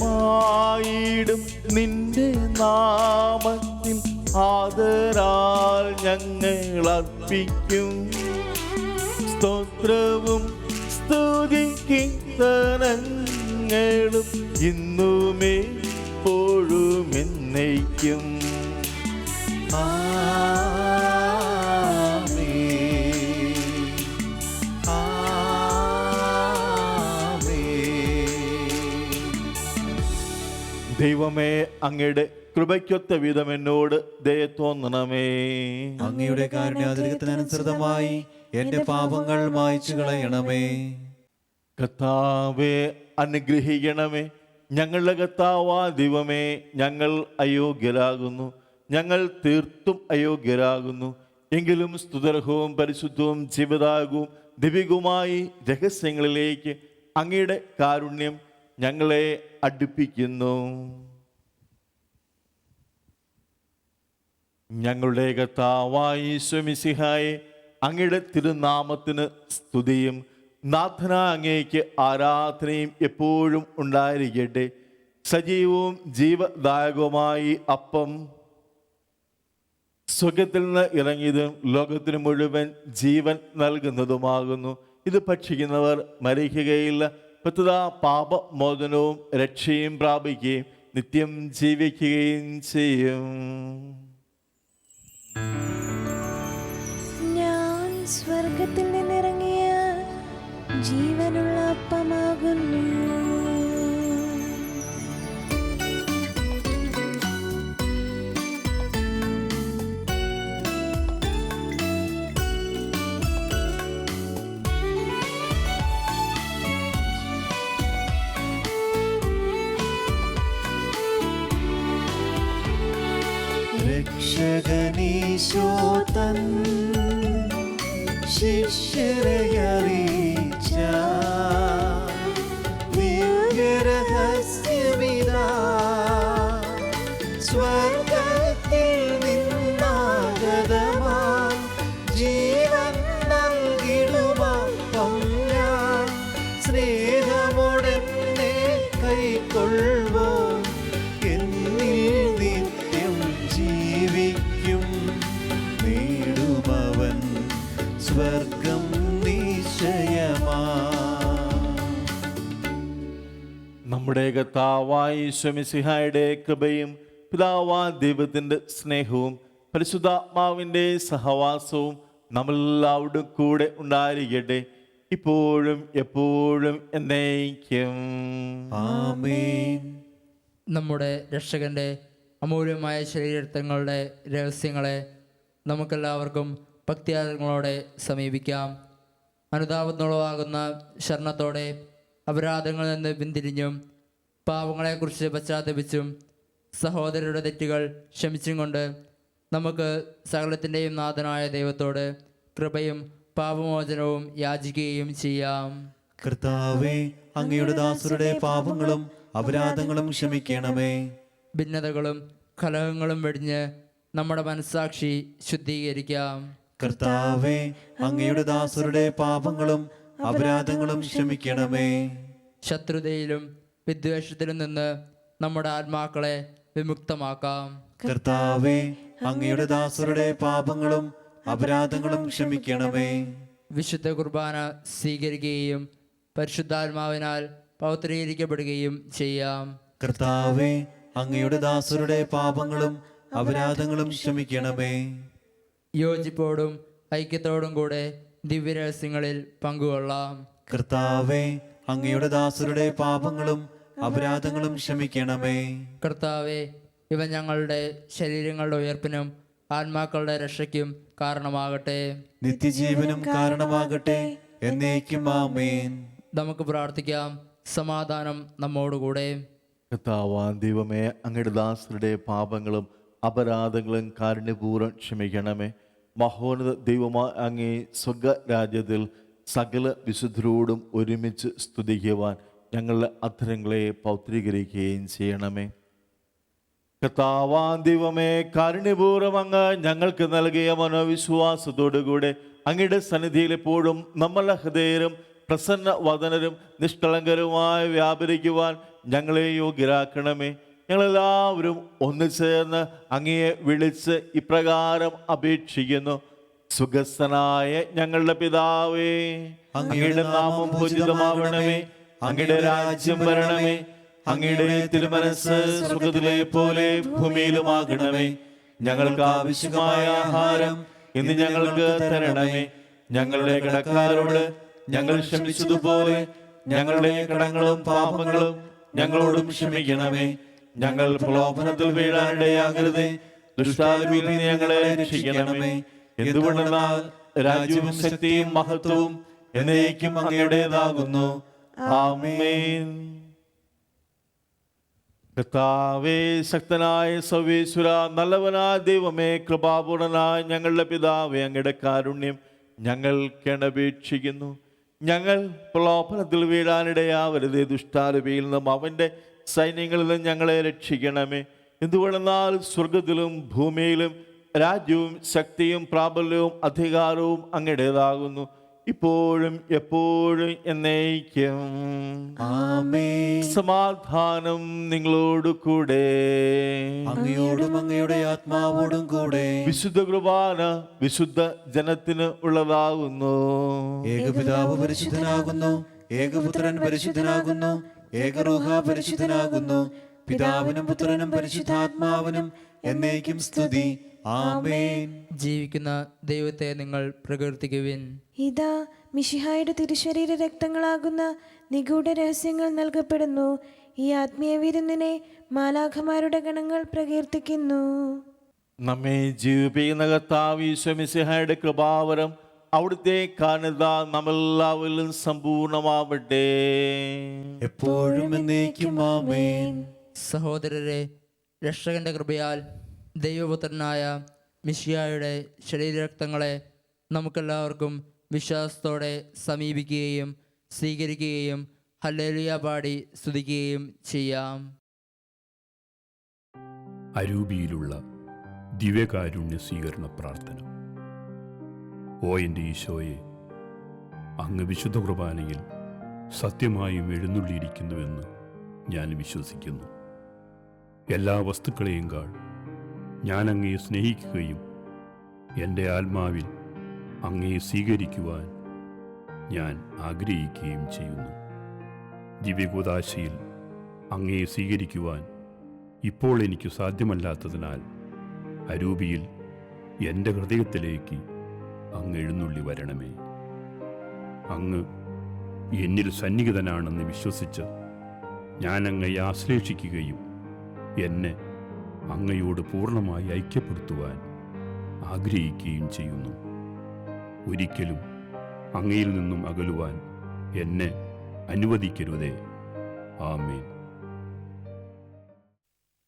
പൂജ്യമായിടും നിന്റെ നാമത്തിൽ ആദരാൽ ഞങ്ങൾ അർപ്പിക്കും സ്തോത്രവും സ്തുതി കീർത്തനങ്ങളും ഇന്നുമേ എപ്പോഴും എന്നേക്കും. ദൈവമേ, അങ്ങയുടെ കൃപയ്ക്കൊത്ത വിധം എന്നോട് ദയ തോന്നണമേ. അങ്ങയുടെ കാരുണ്യാതിരികത്തിനനുസൃതമായി എന്റെ പാപങ്ങൾ മായ്ച്ചു കളയണമേ. കർത്താവേ, അനുഗ്രഹിക്കണമേ. ഞങ്ങളുടെ കർത്താവാ ദൈവമേ, ഞങ്ങൾ അയോഗ്യരാകുന്നു, ഞങ്ങൾ തീർത്തും അയോഗ്യരാകുന്നു. എങ്കിലും സ്തുതർഹവും പരിശുദ്ധവും ജീവദായകവും ദിവ്യവുമായി രഹസ്യങ്ങളിലേക്ക് അങ്ങയുടെ കാരുണ്യം ഞങ്ങളെ അടുപ്പിക്കുന്നു. ഞങ്ങളുടെ കർത്താവായ ഈശോ മിശിഹായെ, അങ്ങയുടെ തിരുനാമത്തിന് സ്തുതിയും നാഥനായ അങ്ങേക്ക് ആരാധനയും എപ്പോഴും ഉണ്ടായിരിക്കട്ടെ. സജീവവും ജീവദായകവുമായി അപ്പം സ്വർഗ്ഗത്തിൽ നിന്ന് ഇറങ്ങിയതും ലോകത്തിന് മുഴുവൻ ജീവൻ നൽകുന്നതുമാകുന്നു. ഇത് ഭക്ഷിക്കുന്നവർ മരിക്കുകയില്ല, പ്രത്യുത പാപമോചനവും രക്ഷയും പ്രാപിക്കുകയും നിത്യം ജീവിക്കുകയും ചെയ്യും. ഞാൻ സ്വർഗത്തിൽ നിന്നിറങ്ങിയ ജീവനുള്ള അപ്പമാകുന്നു. രക്ഷകനീശോ തൻ ശിഷ്യരെ അറിയിച്ച ദിവ്യരഹസ്യമിതാ, സ്വർഗ്ഗത്തിൽ നിന്നാഗതമാ ജീവൻ നൽകിടുമപ്പം ഞാൻ, സ്നേഹമോടെന്നെ കൈക്കൊള്ളുവോ എന്നിൽ നിത്യം ജീവിക്കും, നേടുമവൻ സ്വർഗം നിശ്ചയമാ. നമ്മുടെ കർത്താവായ ഈശോ മിശിഹായുടെ കൃപയും പിതാവായ ദൈവത്തിന്റെ സ്നേഹവും പരിശുദ്ധാത്മാവിന്റെ സഹവാസവും നമ്മളെല്ലാവരുടെ കൂടെ ഉണ്ടായിരിക്കട്ടെ, ഇപ്പോഴും എപ്പോഴും എന്നേക്കും. ആമേൻ. നമ്മുടെ രക്ഷകന്റെ അമൂല്യമായ ശരീരത്വങ്ങളുടെ രഹസ്യങ്ങളെ നമുക്കെല്ലാവർക്കും ഭക്തിയാദങ്ങളോടെ സമീപിക്കാം. അനുതാപത്തിനുളവാകുന്ന ശരണത്തോടെ അപരാധങ്ങളിൽ നിന്ന് പിന്തിരിഞ്ഞും പാപങ്ങളെക്കുറിച്ച് പശ്ചാത്തപിച്ചും സഹോദരരുടെ തെറ്റുകൾ ക്ഷമിച്ചും കൊണ്ട് നമുക്ക് സകലത്തിൻ്റെയും നാഥനായ ദൈവത്തോട് കൃപയും പാപമോചനവും യാചിക്കുകയും ചെയ്യാം. കർത്താവേ, അങ്ങയുടെ ദാസരുടെ പാപങ്ങളും അപരാധങ്ങളും ക്ഷമിക്കണമേ. ഭിന്നതകളും കലഹങ്ങളും വെടിഞ്ഞ് നമ്മുടെ മനസ്സാക്ഷി ശുദ്ധീകരിക്കാം. കർത്താവേ, അങ്ങയുടെ ദാസരുടെ പാപങ്ങളും അപരാധങ്ങളും ക്ഷമിക്കണമേ. ശത്രുതയിലും വിദ്വേഷത്തിലും നിന്ന് നമ്മുടെ ആത്മാക്കളെ വിമുക്തമാക്കാം. കർത്താവേ, അങ്ങയുടെ ദാസരുടെ പാപങ്ങളും അപരാധങ്ങളും ക്ഷമിക്കണമേ. വിശുദ്ധ കുർബാന സ്വീകരിക്കുകയും പരിശുദ്ധാത്മാവിനാൽ പൗത്രീകരിക്കപ്പെടുകയും ചെയ്യാം. കർത്താവേ, അങ്ങയുടെ ദാസരുടെ പാപങ്ങളും അപരാധങ്ങളും ക്ഷമിക്കണമേ. യോജിപ്പോടും ഐക്യത്തോടും കൂടെ ദിവ്യരഹസ്യങ്ങളിൽ പങ്കുകൊള്ളാം. കർത്താവേ, അങ്ങയുടെ ദാസരുടെ പാപങ്ങളും അപരാധങ്ങളും ക്ഷമിക്കണമേ. കർത്താവെ, ഇവ ഞങ്ങളുടെ ശരീരങ്ങളുടെ ഉയർപ്പിനും ആത്മാക്കളുടെ രക്ഷയ്ക്കും കാരണമാകട്ടെ. നിത്യജീവനും കാരണമാകട്ടെ. എന്നേക്കും ആമേൻ. നമുക്ക് പ്രാർത്ഥിക്കാം. സമാധാനം നമ്മോടുകൂടെ. കർത്താവാം ദൈവമേ, അങ്ങയുടെ ദാസരുടെ പാപങ്ങളും അപരാധങ്ങളും കാരുണ്യപൂർവ്വം ക്ഷമിക്കണമേ. മഹോന്നത ദൈവമായ അങ്ങേ സ്വർഗരാജ്യത്തിൽ സകല വിശുദ്ധരോടും ഒരുമിച്ച് സ്തുതിക്കുവാൻ ഞങ്ങളുടെ അധരങ്ങളെ പൗത്രീകരിക്കുകയും ചെയ്യണമേ. കർത്താവാം ദൈവമേ, കാരുണ്യപൂർവ്വം അങ്ങ് ഞങ്ങൾക്ക് നൽകിയ മനോവിശ്വാസത്തോടുകൂടെ അങ്ങയുടെ സന്നിധിയിൽ എപ്പോഴും നമ്മളുടെ ഹൃദയരും പ്രസന്ന വദനരും നിഷ്കളങ്കരുമായി വ്യാപരിക്കുവാൻ ഞങ്ങളെ യോഗ്യരാക്കണമേ. ഞങ്ങളെല്ലാവരും ഒന്നു ചേർന്ന് അങ്ങയെ വിളിച്ച് ഇപ്രകാരം അപേക്ഷിക്കുന്നു. സുഖസ്ഥനായ ഞങ്ങളുടെ പിതാവേ, അങ്ങയുടെ നാമം പൂജിതമാവണമേ. അങ്ങയുടെ രാജ്യം വരണമേ. അങ്ങയുടെ തിരുമനസ്സ് സ്വർഗ്ഗത്തിലെ പോലെ ഭൂമിയിലുമാകണമേ. ഞങ്ങൾക്ക് ആവശ്യമായ ആഹാരം ഇന്ന് ഞങ്ങൾക്ക് തരണമേ. ഞങ്ങളുടെ കടക്കാരോട് ഞങ്ങൾ ക്ഷമിച്ചതുപോലെ ഞങ്ങളുടെ കടങ്ങളും പാപങ്ങളും ഞങ്ങളോടും ക്ഷമിക്കണമേ. ഞങ്ങൾ പ്രലോഭനത്തിൽ വീഴാനിടയാകരുതേ. ദുഷ്ടാരൂപിയിൽ നിന്ന് ഞങ്ങളെ രക്ഷിക്കണമേ. എന്തുകൊണ്ടെന്നാൽ രാജ്യവും ശക്തിയും മഹത്വവും എന്നേക്കും അങ്ങയുടേതാകുന്നു. ആമേൻ. കർത്താവേ, ശക്തനായ സർവേശ്വര, നല്ലവനായ ദൈവമേ, കൃപാപൂർണനായ ഞങ്ങളുടെ പിതാവേ, അങ്ങയുടെ കാരുണ്യം ഞങ്ങൾ കേണപേക്ഷിക്കുന്നു. ഞങ്ങൾ പ്രലോഭനത്തിൽ വീഴാനിടയാവരുതേ. ദുഷ്ടാരൂപിയിൽ നിന്നും അവൻ്റെ സൈന്യങ്ങളിൽ നിന്നും ഞങ്ങളെ രക്ഷിക്കണമേ. എന്തുകൊണ്ടെന്നാൽ സ്വർഗത്തിലും ഭൂമിയിലും രാജ്യവും ശക്തിയും പ്രാബല്യവും അധികാരവും അങ്ങയുടേതാകുന്നു, ഇപ്പോഴും എപ്പോഴും എന്നേക്കും. ആമേൻ. സമാധാനം നിങ്ങളോട് കൂടെ. അങ്ങയോടും അങ്ങയുടെ ആത്മാവോടും കൂടെ. വിശുദ്ധ കുർബാന വിശുദ്ധ ജനത്തിന് ഉള്ളതാകുന്നു. ഏകപിതാവ് പരിശുദ്ധനാകുന്നു, ഏകപുത്രൻ പരിശുദ്ധനാകുന്നു, ഏകറൂഹ പരിശുദ്ധനാകുന്നു. പിതാവിനും പുത്രനും പരിശുദ്ധാത്മാവിനും എന്നേക്കും സ്തുതി. ആമേൻ. ജീവിക്കുന്ന ദൈവത്തെ നിങ്ങൾ പ്രകീർത്തിക്കുവിൻ. ഇതാ മിശിഹായുടെ തിരുശരീര രക്തങ്ങളാകുന്ന നിഗൂഢ രഹസ്യങ്ങൾ നൽകപ്പെടുന്നു. ഈ ആത്മീയ വിരുന്നിനെ മാലാഖമാരുടെ ഗണങ്ങൾ പ്രകീർത്തിക്കുന്നു. നമ്മെ ജീവിപ്പിക്കുന്ന കർത്താവ് ഈശോ മിശിഹായുടെ കൃപാവരം അവിടുത്തെ കാരണത നമ്മളെല്ലാവരിലും സമ്പൂർണമാവട്ടെ. എപ്പോഴും എന്നേക്കും ആമേൻ. സഹോദരരെ, രക്ഷകന്റെ കൃപയാൽ ദൈവപുത്രനായ മിശിഹായുടെ ശരീരരക്തങ്ങളെ നമുക്കെല്ലാവർക്കും വിശ്വാസത്തോടെ സമീപിക്കുകയും സ്വീകരിക്കുകയും ഹല്ലേലൂയ പാടി സ്തുതിക്കുകയും ചെയ്യാം. അരൂപിയിലുള്ള ദിവ്യകാരുണ്യ സ്വീകരണ പ്രാർത്ഥന. ഓ എൻ്റെ ഈശോയെ, അങ്ങ് വിശുദ്ധ കുർബാനയിൽ സത്യമായും എഴുന്നള്ളിയിരിക്കുന്നുവെന്ന് ഞാൻ വിശ്വസിക്കുന്നു. എല്ലാ വസ്തുക്കളെയും കാൾ ഞാൻ അങ്ങയെ സ്നേഹിക്കുകയും എൻ്റെ ആത്മാവിൽ അങ്ങയെ സ്വീകരിക്കുവാൻ ഞാൻ ആഗ്രഹിക്കുകയും ചെയ്യുന്നു. ദിവ്യകൂദാശയിൽ അങ്ങയെ സ്വീകരിക്കുവാൻ ഇപ്പോൾ എനിക്ക് സാധ്യമല്ലാത്തതിനാൽ അരൂപിയിൽ എൻ്റെ ഹൃദയത്തിലേക്ക് അങ്ങ് എഴുന്നള്ളി വരണമേ. അങ്ങ് എന്നിൽ സന്നിഹിതനാണെന്ന് വിശ്വസിച്ച് ഞാൻ അങ്ങയെ ആശ്ലേഷിക്കുകയും എന്നെ അങ്ങയോട് പൂർണ്ണമായി ഐക്യപ്പെടുത്തുവാൻ ആഗ്രഹിക്കുകയും ചെയ്യുന്നു. ഒരിക്കലും അങ്ങയിൽ നിന്നും അകലുവാൻ എന്നെ അനുവദിക്കരുതേ. ആമേൻ.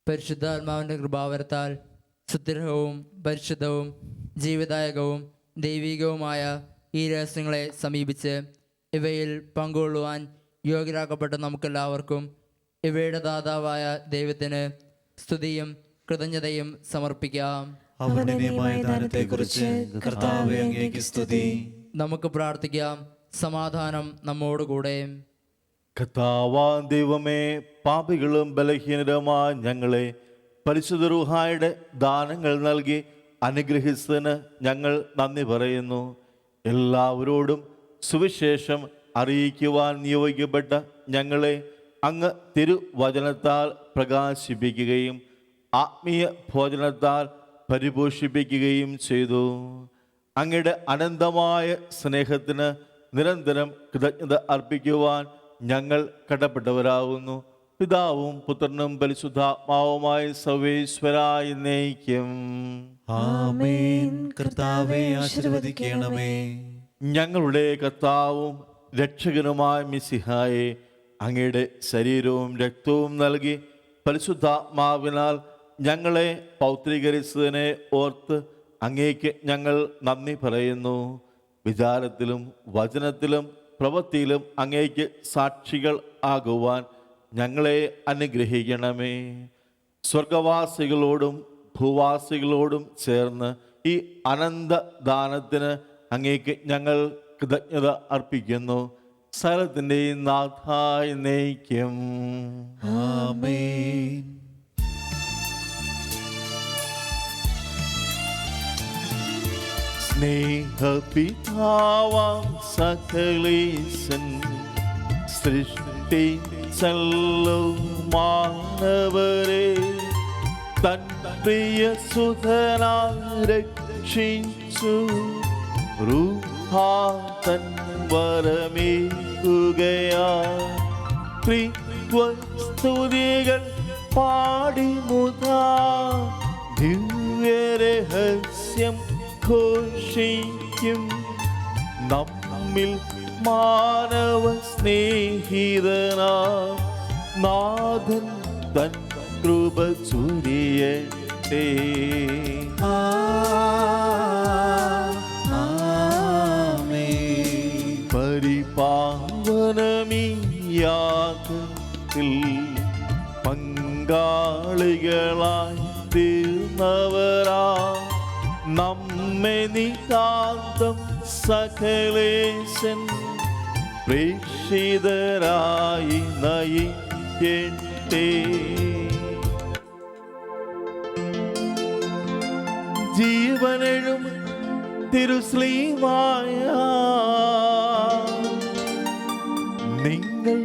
പരിശുദ്ധാത്മാവിൻ്റെ കൃപാവരത്താൽ സുദൃഢവും പരിശുദ്ധവും ജീവിതായകവും ദൈവികവുമായ ഈ രഹസ്യങ്ങളെ സമീപിച്ച് ഇവയിൽ പങ്കുകൊള്ളുവാൻ യോഗ്യരാക്കപ്പെട്ട നമുക്കെല്ലാവർക്കും ഇവയുടെ ദാതാവായ ദൈവത്തിന് സ്തുതിയും കൃതജ്ഞതയും സമർപ്പിക്കാം. അവനീയമായ ദാനത്തെക്കുറിച്ച് കർത്താവേ അങ്ങേക്ക് സ്തുതി. നമുക്ക് പ്രാർത്ഥിക്കാം. സമാധാനം നമ്മോടുകൂടെ. കർത്താവാം ദൈവമേ, പാപികളും ബലഹീനരുമായ ഞങ്ങളെ പരിശുദ്ധ റൂഹായുടെ ദാനങ്ങൾ നൽകി അനുഗ്രഹിച്ചതിന് ഞങ്ങൾ നന്ദി പറയുന്നു. എല്ലാവരോടും സുവിശേഷം അറിയിക്കുവാൻ നിയോഗിക്കപ്പെട്ട ഞങ്ങളെ അങ്ങ് തിരുവചനത്താൽ പ്രകാശിപ്പിക്കുകയും ആത്മീയ ഭോജനത്താൽ പരിപോഷിപ്പിക്കുകയും ചെയ്തു. അങ്ങയുടെ അനന്തമായ സ്നേഹത്തിന് നിരന്തരം കൃതജ്ഞത അർപ്പിക്കുവാൻ ഞങ്ങൾ കടപ്പെട്ടവരാകുന്നു. പിതാവും പുത്രനും പരിശുദ്ധാത്മാവുമായി സർവേശ്വരായ എന്നേക്കും. ആമേൻ. കർത്താവേ ആശീർവദിക്കണമേ. ഞങ്ങളുടെ കർത്താവും രക്ഷകനുമായ മിശിഹായെ, അങ്ങയുടെ ശരീരവും രക്തവും നൽകി പരിശുദ്ധാത്മാവിനാൽ ഞങ്ങളെ പൗത്രീകരിച്ചതിനെ ഓർത്ത് അങ്ങേക്ക് ഞങ്ങൾ നന്ദി പറയുന്നു. വിചാരത്തിലും വചനത്തിലും പ്രവൃത്തിയിലും അങ്ങേക്ക് സാക്ഷികൾ ആകുവാൻ ഞങ്ങളെ അനുഗ്രഹിക്കണമേ. സ്വർഗവാസികളോടും ഭൂവാസികളോടും ചേർന്ന് ഈ അനന്തദാനത്തിന് അങ്ങേക്ക് ഞങ്ങൾ കൃതജ്ഞത അർപ്പിക്കുന്നു. സകലത്തിൻ്റെയും നാഥായ എന്നേക്കും. ആമേൻ. സ്നേഹപിതാവാം സകലേശൻ സൃഷ്ടിച്ചല്ലോ മാനവരെ, തൻ പ്രിയ സുതനാൽ രക്ഷിച്ചു. റൂഹാ തൻ വരമേകുകയാ, സ്തുതികൾ പാടി മുതാ ദിവ്യരഹസ്യം ഘോഷിക്കും. നമ്മിൽ മാനവ സ്നേഹിതനാ നാഥൻ തൻ കൃപ ചൊരിയട്ടെ. പരിപാവനമീ യാഗത്തിൽ പങ്കാളികളായി തീർന്നവരാ, നമ്മെ നിതാന്തം സകലേശൻ പ്രേക്ഷിതരായി നയിക്കട്ടെ. ജീവനെഴും തിരുസ്ലീമായ നിങ്ങൾ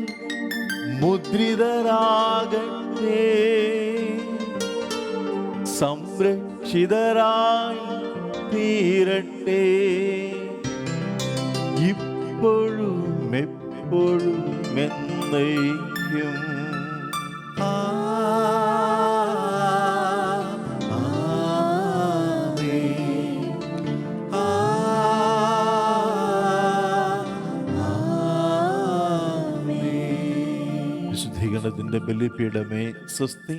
മുദ്രിതരാകട്ടെ. സംരക്ഷിതരായി തീരട്ടെ. ഇപ്പോഴും എപ്പോഴും എന്നേക്കും. വിശുദ്ധീകരണത്തിൻ്റെ ബലിപീഠമേ സ്വസ്തി.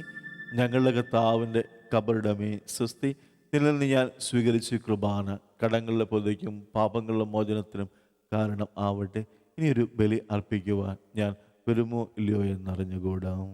ഞങ്ങളുടെ കർത്താവിൻ്റെ കബറിടമേ സ്വസ്തി. നിന്നിൽ നിന്ന് ഞാൻ സ്വീകരിച്ച കൃപാന കടങ്ങളുടെ പൊതുക്കും പാപങ്ങളുടെ മോചനത്തിനും കാരണം ആവട്ടെ. ഇനിയൊരു ബലി അർപ്പിക്കുവാൻ ഞാൻ വരുമോ ഇല്ലയോ എന്നറിഞ്ഞുകൂടാം.